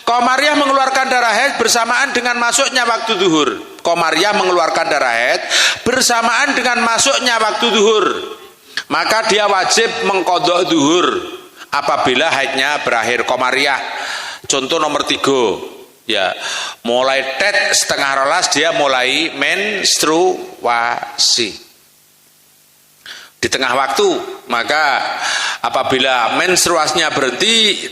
Speaker 2: Qamariyah mengeluarkan darah haid bersamaan dengan masuknya waktu zuhur. Qamariyah mengeluarkan darah haid bersamaan dengan masuknya waktu zuhur, maka dia wajib mengqadha zuhur apabila haidnya berakhir. Qamariyah contoh nomor 3 ya, mulai tet 11:30 dia mulai menstruasi di tengah waktu, maka apabila menstruasinya berhenti,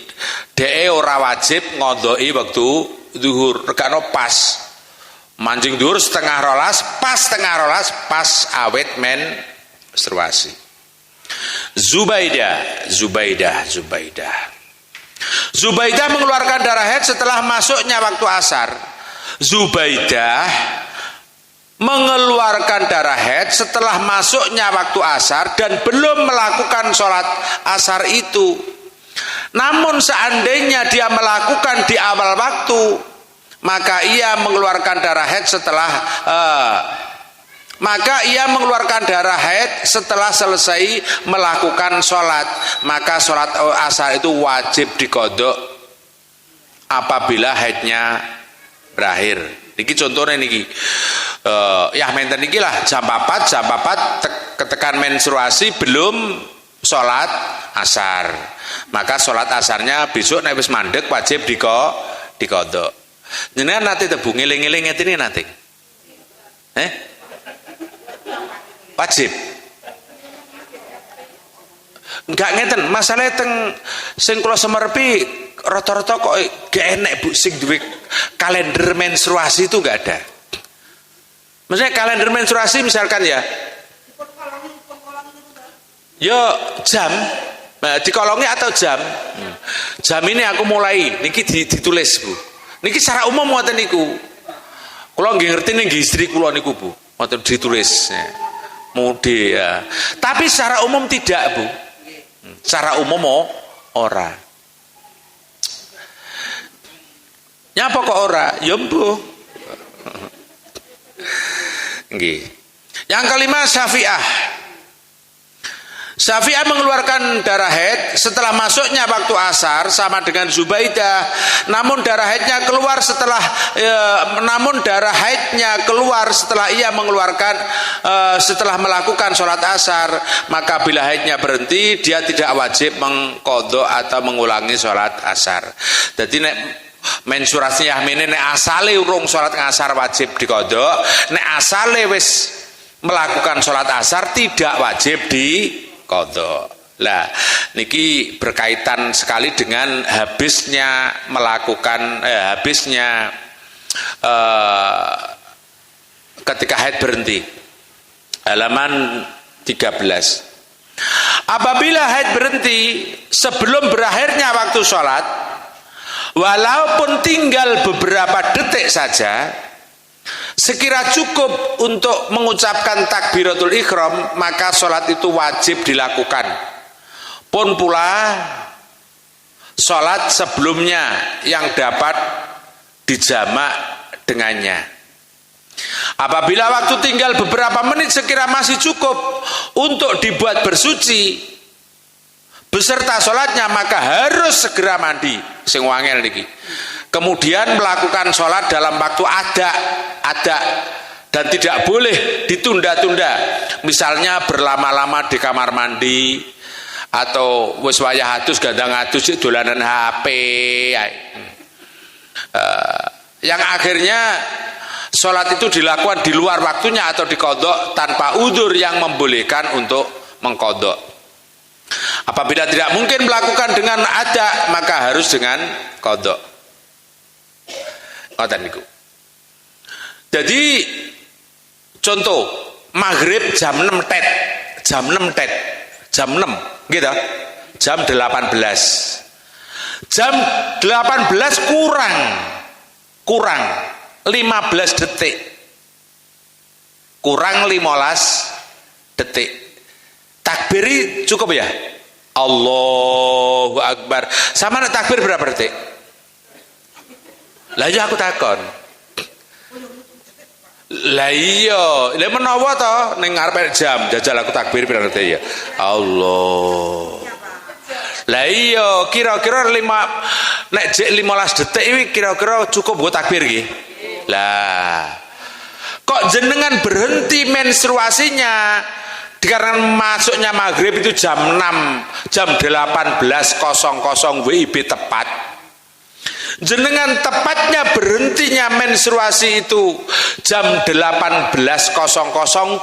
Speaker 2: dia ora wajib ngodoi waktu zuhur. Regano pas mancing zuhur 11:30 pas 11:30 pas awet menstruasi. Zubaidah mengeluarkan darah haid setelah masuknya waktu asar. Zubaidah mengeluarkan darah haid setelah masuknya waktu asar dan belum melakukan sholat asar itu. Namun seandainya dia melakukan di awal waktu, maka ia mengeluarkan darah haid setelah selesai melakukan sholat. Maka sholat asar itu wajib diqadha apabila haidnya berakhir. Niki contohnya niki ya menten niki lah jam 4 ketekan menstruasi belum sholat asar, maka sholat asarnya besok nek wis mandek wajib diqadha. Jenengan nanti tebu ngiling-ngiling ngene nanti wajib. Enggak ngeten, masalahnya sing kula semerepi rata-rata kok gak enek Bu sing duwe kalender menstruasi itu enggak ada. Maksudnya kalender menstruasi misalkan ya jam, dikolongi atau jam. Jam ini aku mulai niki ditulis Bu. Niki secara umum ngoten niku. Kula nggih ngerti ning istri kula niku Bu, ngoten ditulis. Mudi ya. Tapi secara umum tidak Bu. Secara umum ora. Nyapa kok ora? Ya mbuh. Nggih. Yang kelima Syafi'ah. Syafi'ah mengeluarkan darah haid setelah masuknya waktu asar sama dengan Zubaidah. Namun darah haidnya keluar setelah ia mengeluarkan setelah melakukan sholat asar. Maka bila haidnya berhenti, dia tidak wajib mengqadha atau mengulangi sholat asar. Jadi nek mensurasinya yahmine nek asale urung sholat asar wajib diqadha, nek asale wis melakukan sholat asar tidak wajib diqadha. Lah niki berkaitan sekali dengan habisnya ketika haid berhenti. Halaman 13. Apabila haid berhenti sebelum berakhirnya waktu sholat, walaupun tinggal beberapa detik saja, sekira cukup untuk mengucapkan takbiratul ihram, maka sholat itu wajib dilakukan. Pun pula sholat sebelumnya yang dapat dijamak dengannya. Apabila waktu tinggal beberapa menit sekira masih cukup untuk dibuat bersuci beserta sholatnya, maka harus segera mandi. Sing wangel niki. kemudian melakukan sholat dalam waktu ada dan tidak boleh ditunda-tunda, misalnya berlama-lama di kamar mandi atau wis wayah adus gandang adus dolanan HP, yang akhirnya sholat itu dilakukan di luar waktunya atau dikodok tanpa udzur yang membolehkan untuk mengkodok. Apabila tidak mungkin melakukan dengan ada, maka harus dengan kodok. Jadi contoh maghrib jam 6 tet, jam 6 gitu, jam 18, jam 18 kurang 15 detik, kurang 15 detik, takbiri cukup ya? Allahu Akbar. Sama takbir berapa detik? Lah ya aku takon. Lah iya, lha menawa to ning ngarep jam jajal aku takbir pirang detik ya. Allah. Lah iya, kira-kira nek jek 15 detik iki kira-kira cukup buat takbir iki. Lah. Kok jenengan berhenti menstruasinya dikarenakan masuknya maghrib itu jam 6, jam 18.00 WIB tepat. Jenengan tepatnya berhentinya menstruasi itu jam 18.00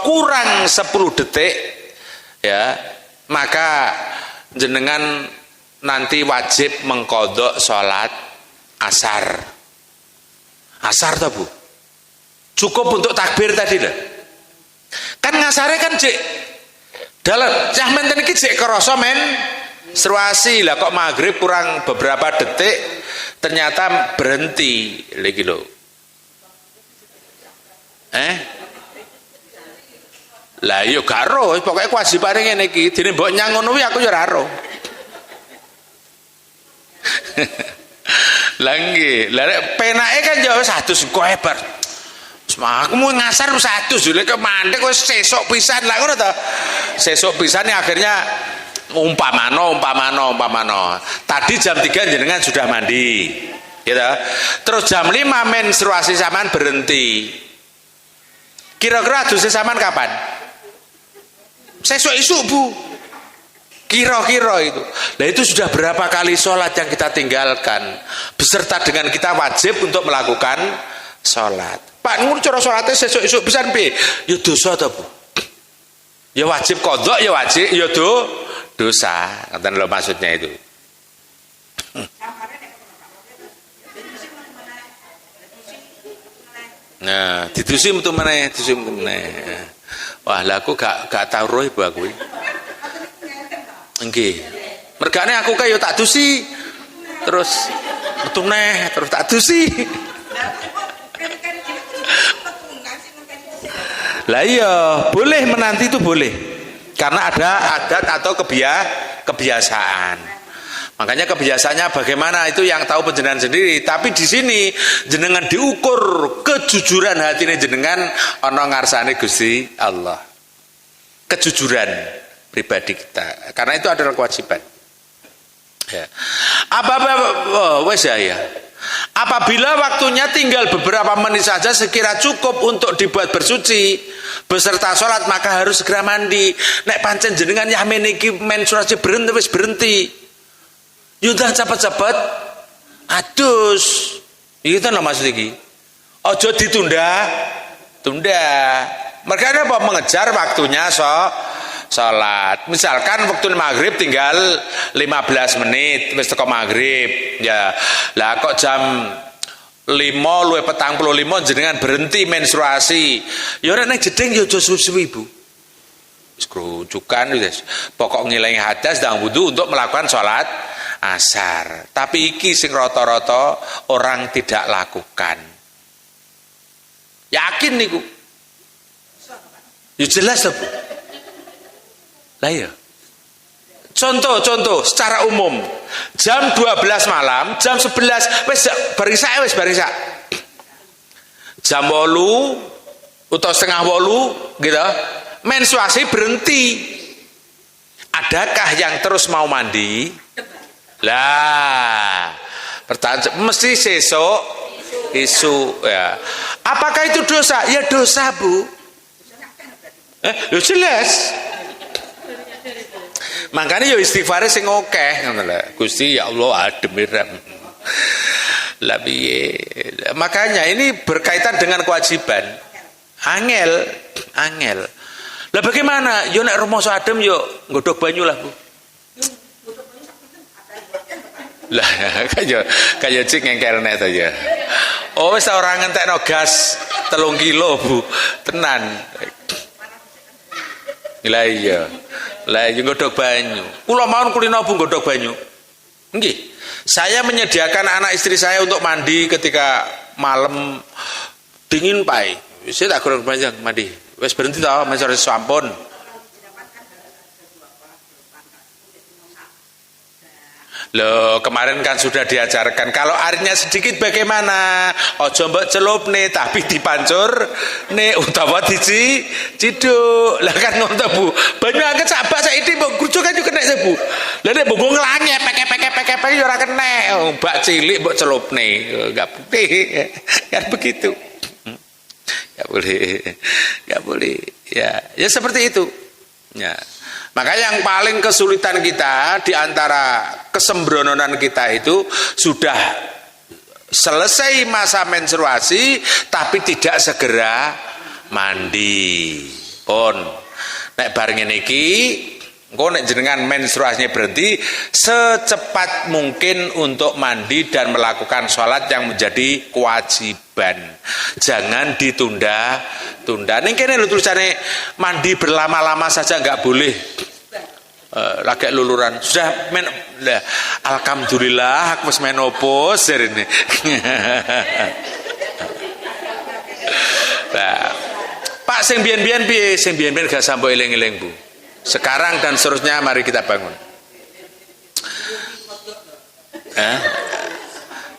Speaker 2: kurang 10 detik ya, maka jenengan nanti wajib mengkodok sholat asar toh Bu, cukup untuk takbir tadi dah. Kan ngasare kan cek dalam cah menten iki cek kerasa menstruasi lah, kok maghrib kurang beberapa detik ternyata berhenti lagi loh. Lah yo gak ro, pokoke kewajibane ngene iki, dene mbok nyang ngono kuwi aku yo ora ro. Lah nggih, lah penake kan yo 100 kok hebat. Aku mau ngasar 100 lho, kok mandek kok sesuk pisan lah ngono to. Sesuk pisan akhirnya umpamano. Tadi jam 3 jenengan sudah mandi. Gitu. Terus jam 5 menstruasi sampean berhenti. Kira-kira adusnya sampean kapan? Sesuk isuk Bu. Kira-kira itu. Nah itu sudah berapa kali sholat yang kita tinggalkan, beserta dengan kita wajib untuk melakukan sholat. Pak ngur cara sholatnya sesuk isuk pisan piye? Ya dosa to Bu. Ya wajib kodok, ya wajib, ya dosa. Ngoten lho maksudnya itu. Nah, didusi metu meneh, Wah, lah aku gak tahu roh Ibu aku. Nggih. Mergane aku kae yo tak dusi. Terus metu neh, terus tak dusi. Lah iya, boleh menanti itu boleh. Karena ada adat atau kebiasaan. Makanya kebiasaannya bagaimana itu yang tahu panjenengan sendiri. Tapi di sini jenengan diukur kejujuran hati ini jenengan ana ngarsane Gusti Allah. Kejujuran pribadi kita. Karena itu adalah kewajiban. Ya. Apabila waktunya tinggal beberapa menit saja sekira cukup untuk dibuat bersuci beserta sholat, maka harus segera mandi. Nek pancen jenengan ya meniki menstruasi berhenti. Yudah cepet-cepet adus. Itu lah maksud iki. Ojo ditunda. Mereka apa mengejar waktunya sholat. Misalkan waktu maghrib tinggal 15 menit wis teko maghrib ya. Lah kok jam 5:45 jenengan berhenti menstruasi. Ya ora nek jeding ya aja suwi-suwi Bu. Wis kerucukan wis. Pokok ngilangi hadas dan wudu untuk melakukan sholat asar. Tapi iki sing rata-rata orang tidak lakukan. Yakin niku? Ya jelas lah Bu. Lah ya. Contoh secara umum. Jam 12 malam, jam 11 wis barisak. Jam 8 atau setengah 8 gitu. Menstruasi berhenti. Adakah yang terus mau mandi? Lah, Pertanyaan mesti sesuk isu ya. Apakah itu dosa? Ya dosa, Bu. Ya jelas. Makanya ya istighfare sing akeh ngono lho. Gusti ya Allah adem rem. Lah piye? Makanya ini berkaitan dengan kewajiban. Angel. Lah bagaimana? Yo nek rumoso adem yo nggodhog banyu lah, Bu. Lah kaya cik ngengkelne to ya. Oh wis ora ngentekno gas 3 kilo, Bu. Tenan. Lah iya. Lah yo nggodhog banyu. Kula mawon kulino Bu nggodhog banyu. Nggih. Saya menyediakan anak istri saya untuk mandi ketika malam dingin pai. Saya tak kurang panjang mandi. Wis berhenti tau mencari sampun. Loh, kemarin kan sudah diajarkan kalau airnya sedikit bagaimana? Ojo mbok celupne tapi dipancur ne utawa ciduk. Lah kan ngono Bu. Banyu angkat sak bak saiki mbok grujuk kan yo kena Bu. Lah nek mbok nglanye peke yo ora kena. Bak cilik mbok celupne. Enggak boleh. Kan begitu. Enggak boleh. Ya seperti itu. Ya. Maka yang paling kesulitan kita di antara kesembrononan kita itu sudah selesai masa menstruasi tapi tidak segera mandi. Pun nek bareng niki engko nek jenengan menstruasinya berhenti secepat mungkin untuk mandi dan melakukan sholat yang menjadi kewajiban. Jangan ditunda-tunda. Ning kene lho tulisane mandi berlama-lama saja enggak boleh. Lagi luluran sudah alhamdulillah aku wis menopause ini. Nah, Pak sing biyen-biyen piye? Sing biyen-biyen gak sampo eling-eling Bu. Sekarang dan seterusnya mari kita bangun.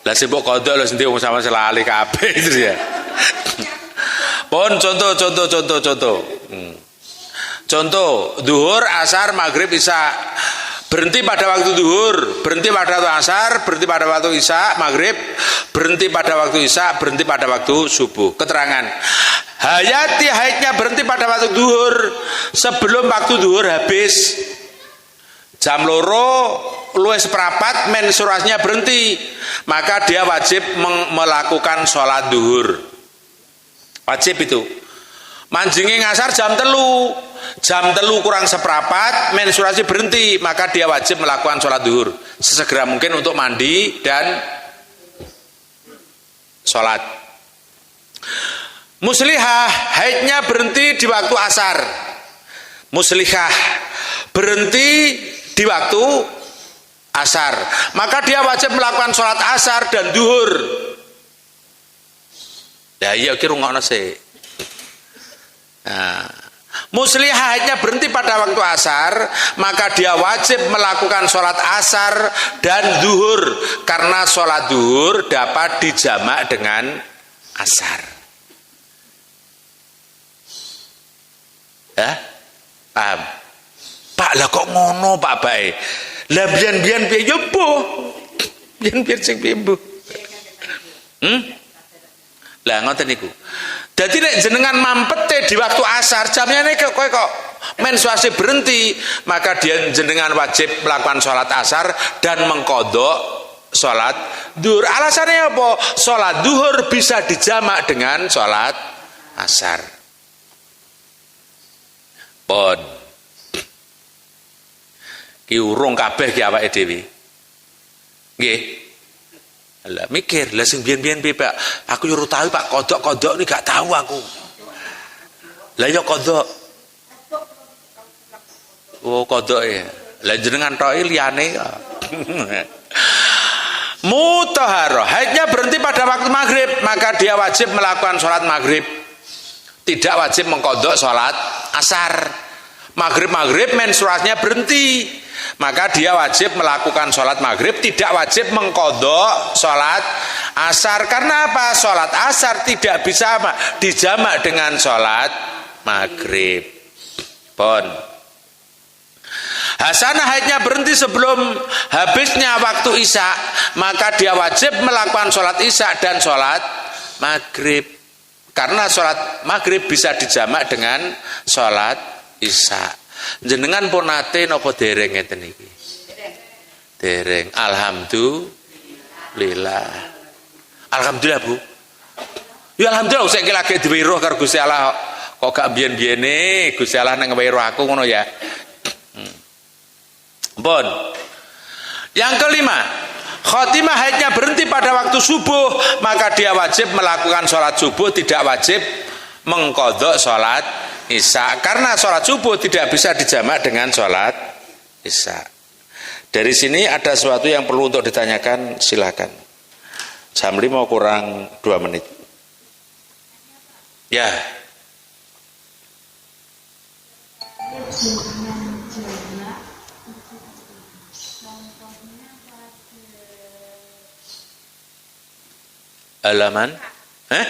Speaker 2: Lah sing mbok kodok lho sendiri sama selali kabeh itu ya. Pun contoh. Contoh, duhur, asar, maghrib, isya. Berhenti pada waktu duhur, berhenti pada waktu asar, berhenti pada waktu isya, maghrib, berhenti pada waktu isya, berhenti pada waktu subuh. Keterangan. Haidnya berhenti pada waktu duhur sebelum waktu duhur habis. Jam 2 luwih seprapat menstruasinya berhenti, maka dia wajib melakukan sholat duhur. Wajib itu. Manjingi ngasar jam 3 kurang seprapat menstruasi berhenti, maka dia wajib melakukan sholat duhur sesegera mungkin untuk mandi dan sholat. Muslihah haidnya berhenti di waktu asar. Muslihah berhenti di waktu asar, maka dia wajib melakukan sholat asar dan duhur. Ya iya kira ngono sih. Nah, muslihah haidnya berhenti pada waktu asar, maka dia wajib melakukan sholat asar dan duhur karena sholat duhur dapat dijamak dengan asar. Ya, paham? Pak lah kok ngono Pak Bae? Lah biyen piye yo Bu? Biyen sing piye Bu? Lah ngoten niku. Dadi nek jenengan mampete di waktu asar jamnya nek kok menstruasi berhenti, maka dia jenengan wajib melakukan sholat asar dan mengkodok sholat duhur. Alasannya apa? Sholat duhur bisa dijamak dengan sholat asar. Pon ki urung kabeh ki awake dhewe. Nggih. Lah mikir, lah sing biyen-biyen piye Pak? Aku yo ora tahu Pak, kodok-kodok ini gak tahu aku. Lah yo kodok. Oh, kodok ya. Lah jenengan tok liyane. Mutahharah, haidnya berhenti pada waktu maghrib, maka dia wajib melakukan sholat maghrib. Tidak wajib mengkodok sholat asar. Maghrib menstruasinya berhenti, maka dia wajib melakukan sholat maghrib, tidak wajib mengkodok sholat asar. Karena apa? Sholat asar tidak bisa dijamak dengan sholat maghrib. Pon. Hasanah haidnya berhenti sebelum habisnya waktu isya, maka dia wajib melakukan sholat isya dan sholat maghrib. Karena sholat maghrib bisa dijamak dengan sholat isya. Jenengan pun nate nopo dereng ngeten iki? Dereng. Alhamdulillah. Alhamdulillah, Bu. Ya alhamdulillah saya lagi diweruh karo Gusti Allah. Kok gak biyen-biyene Gusti Allah nang weruh aku ngono ya. Bon. Yang kelima, khotimah haidnya berhenti pada waktu subuh, maka dia wajib melakukan sholat subuh, tidak wajib mengqadha sholat isya. Karena sholat subuh tidak bisa dijamak dengan sholat isya. Dari sini ada sesuatu yang perlu untuk ditanyakan, silakan. Jam 5 kurang 2 menit. Ya. Halaman? Hah?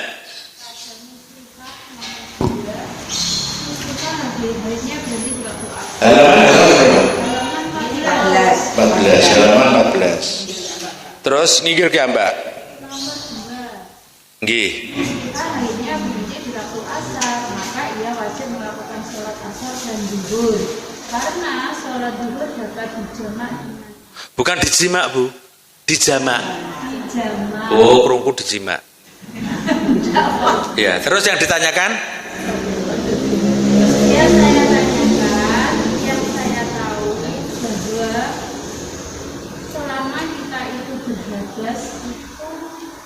Speaker 2: 14, halaman 14. Terus ngikir ke Mbak? Nggih.
Speaker 4: Akhirnya berhenti di waktu asar, maka ia wajib melakukan sholat asar dan zuhur. Karena sholat zuhur dapat dijamak dengan
Speaker 2: Bukan dijimak, Bu. Dijamak.
Speaker 4: dijamak.
Speaker 2: Oh, kerungku dijimak. Ya, terus yang ditanyakan?
Speaker 4: Ya, saya tanyakan, yang saya tahu bahwa selama kita itu berhadas itu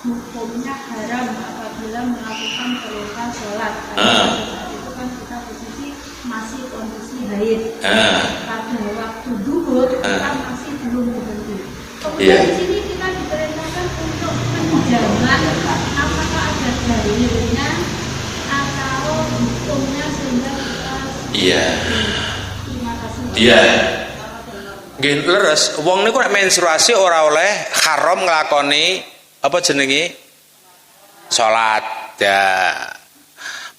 Speaker 4: hukumnya haram apabila melakukan perintah sholat. Karena saat itu kan kita posisi masih kondisi haid. Pada waktu duhur kita masih belum berhenti. Kemudian di sini kita diperintahkan untuk menjamak. Apakah ada dalilnya atau hukumnya sehingga kita?
Speaker 2: Iya.
Speaker 4: Terima kasih.
Speaker 2: Iya. Nggih leres, wong niku nek menstruasi ora oleh haram nglakoni apa jenenge? Salat. Ya.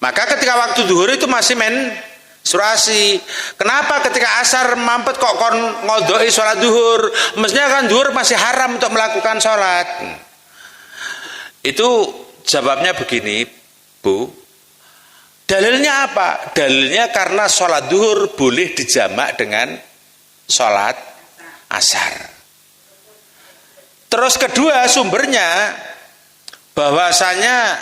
Speaker 2: Maka ketika waktu zuhur itu masih menstruasi. Kenapa ketika asar mampet kok kon ngodoi salat zuhur? Mestinya kan zuhur masih haram untuk melakukan salat. Itu jawabnya begini, Bu. Dalilnya apa? Dalilnya karena sholat duhur boleh dijamak dengan sholat asar. Terus kedua sumbernya bahwasanya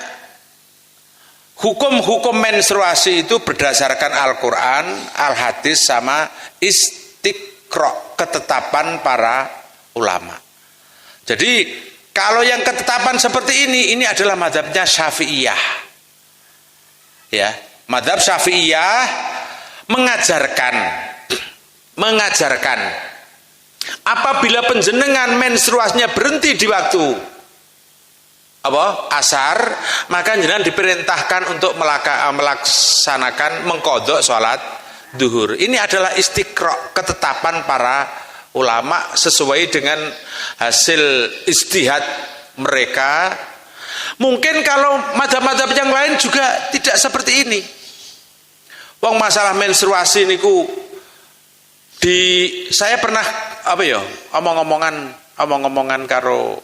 Speaker 2: hukum-hukum menstruasi itu berdasarkan Al-Quran, Al-Hadis sama istiqra, ketetapan para ulama. Jadi kalau yang ketetapan seperti ini adalah mazhabnya Syafi'iyah. Ya, mazhab Syafi'iyah mengajarkan apabila penjenengan menstruasinya berhenti di waktu asar, maka jenengan diperintahkan untuk melaksanakan mengqadha salat duhur. Ini adalah istiqra, ketetapan para ulama sesuai dengan hasil ijtihad mereka. Mungkin kalau mazhab-mazhab yang lain juga tidak seperti ini. Wong masalah menstruasi niku saya pernah omong-omongan karo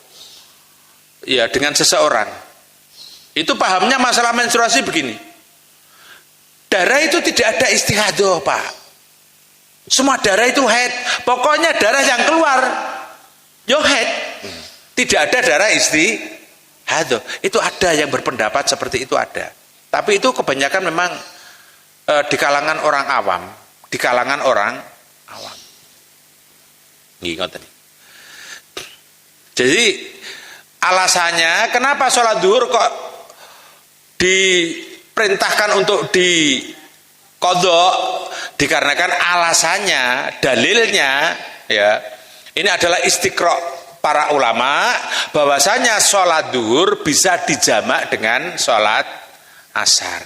Speaker 2: ya dengan seseorang. Itu pahamnya masalah menstruasi begini. Darah itu tidak ada istihadah, Pak. Semua darah itu haid. Pokoknya darah yang keluar yo haid. Tidak ada darah istihadah. Itu ada yang berpendapat seperti itu ada. Tapi itu kebanyakan memang di kalangan orang awam, di kalangan orang awam. Ngoten. Jadi alasannya kenapa sholat duhur kok diperintahkan untuk qadha, dikarenakan alasannya, dalilnya ya, ini adalah istiqra para ulama bahwasanya sholat duhur bisa dijamak dengan sholat asar.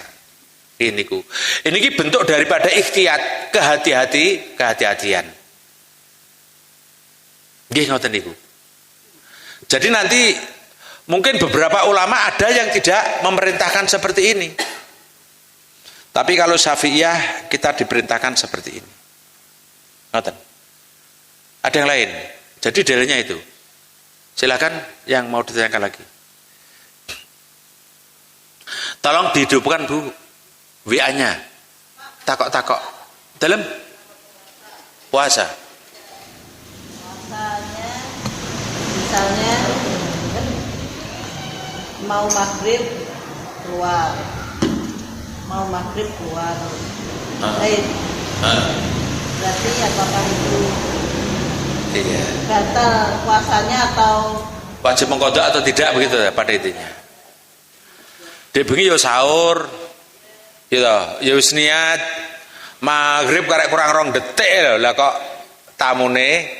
Speaker 2: Ini bentuk daripada ikhtiyat, kehati-hatian. Nggih ngoten niku. Jadi nanti mungkin beberapa ulama ada yang tidak memerintahkan seperti ini. Tapi kalau Syafi'iyah kita diperintahkan seperti ini. Ngoten. Ada yang lain. Jadi dalilnya itu. Silakan yang mau ditanyakan lagi. Tolong dihidupkan Bu WA-nya. Takok-takok. Dalam puasa.
Speaker 5: Misalnya mau maghrib keluar, haid. Berarti apakah itu batal puasanya atau
Speaker 2: wajib mengqadha atau tidak begitu ya pada intinya. Dia bengi yo sahur, gitu, yo wis niat maghrib karek kurang 2 detik lho, lah kok tamune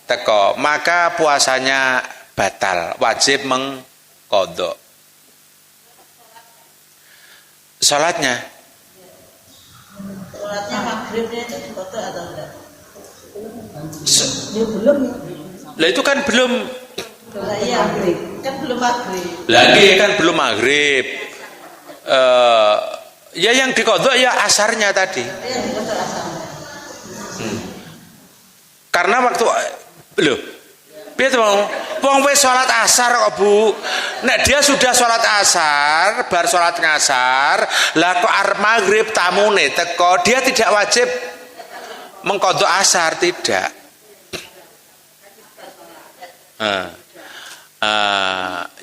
Speaker 2: teko, maka puasanya batal, wajib mengqadha. Salatnya
Speaker 5: maghribnya itu diqadha atau enggak?
Speaker 3: Belum.
Speaker 2: Lah itu kan belum.
Speaker 5: Iya, kan belum maghrib.
Speaker 2: Lagi kan belum maghrib. Ya yang diqadha ya asarnya tadi.
Speaker 5: Iya, diqadha asarnya.
Speaker 2: Karena waktu loh, piye to mau? Wong wis salat asar kok Bu. Nek dia sudah salat asar, bar salat ngasar, lah kok arep maghrib tamune teko, dia tidak wajib mengqadha asar, tidak.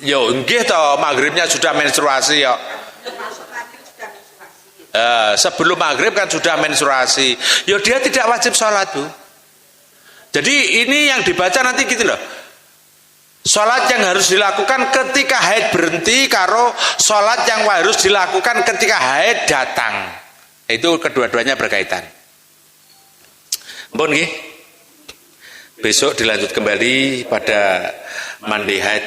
Speaker 2: Yo nggih to maghribnya sudah menstruasi yo. Sebelum maghrib kan sudah menstruasi. Yo dia tidak wajib sholat Bu. Jadi ini yang dibaca nanti gitu loh. Sholat yang harus dilakukan ketika haid berhenti karo sholat yang harus dilakukan ketika haid datang. Itu kedua-duanya berkaitan. Bon nggih. Besok dilanjut kembali pada mandi haid.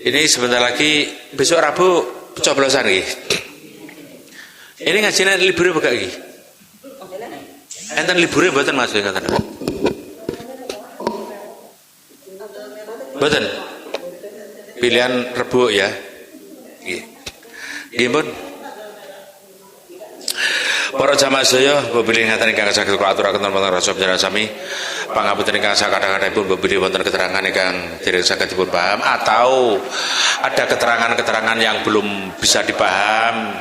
Speaker 2: Ini sebentar lagi besok Rabu coblosan nggih. Ini ngajine libure buka nggih. Enten libure mboten Mas ngaten. Mboten. Pilihan Rebo ya. Nggih. Nggih pun. Para jamaah sedaya, bebili ngaten ingkang saged kula aturaken wonten rasa panjenengan sami. Pangapunten ingkang sakadang-kadangipun bebili wonten keterangan ingkang dereng saged dipun paham atau ada keterangan-keterangan yang belum bisa dipaham.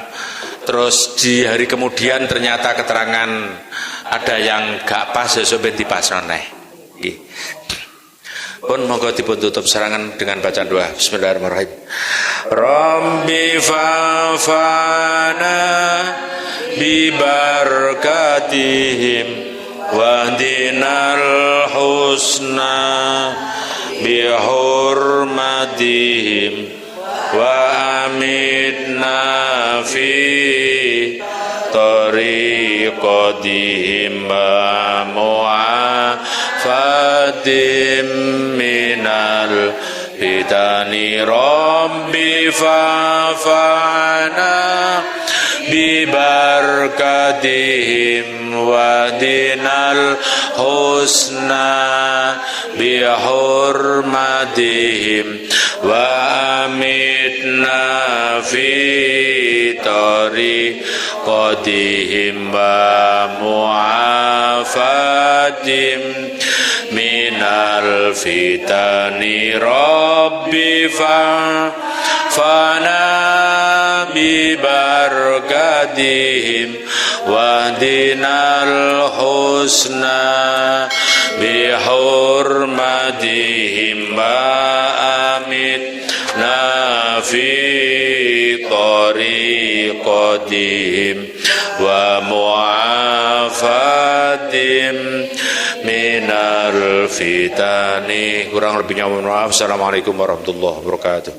Speaker 2: Terus di hari kemudian ternyata keterangan ada yang gak pas sesuk ben dipasrah neh. Nggih. Pun monggo dipun tutup serangan dengan bacaan doa. Bismillahirrahmanirrahim. Rabbi fa'fana bi barakatihim wahdinal husna bi hurmatihim wa amitna fi tariqatihim wa mu'afatim minal fitani rabbi fa'fana bi barakatihim wahdinal husna bi hurmatihim wa amitna fi tariqatihim wa mu'afatim minal fitani rabbi fa'fana bi barakatihim wahdinal husna bi hurmatihim wa amitna fi tariqatihim wa mu'afatim minal fitani. Kurang lebihnya mohon maaf. Assalamualaikum warahmatullahi wabarakatuh.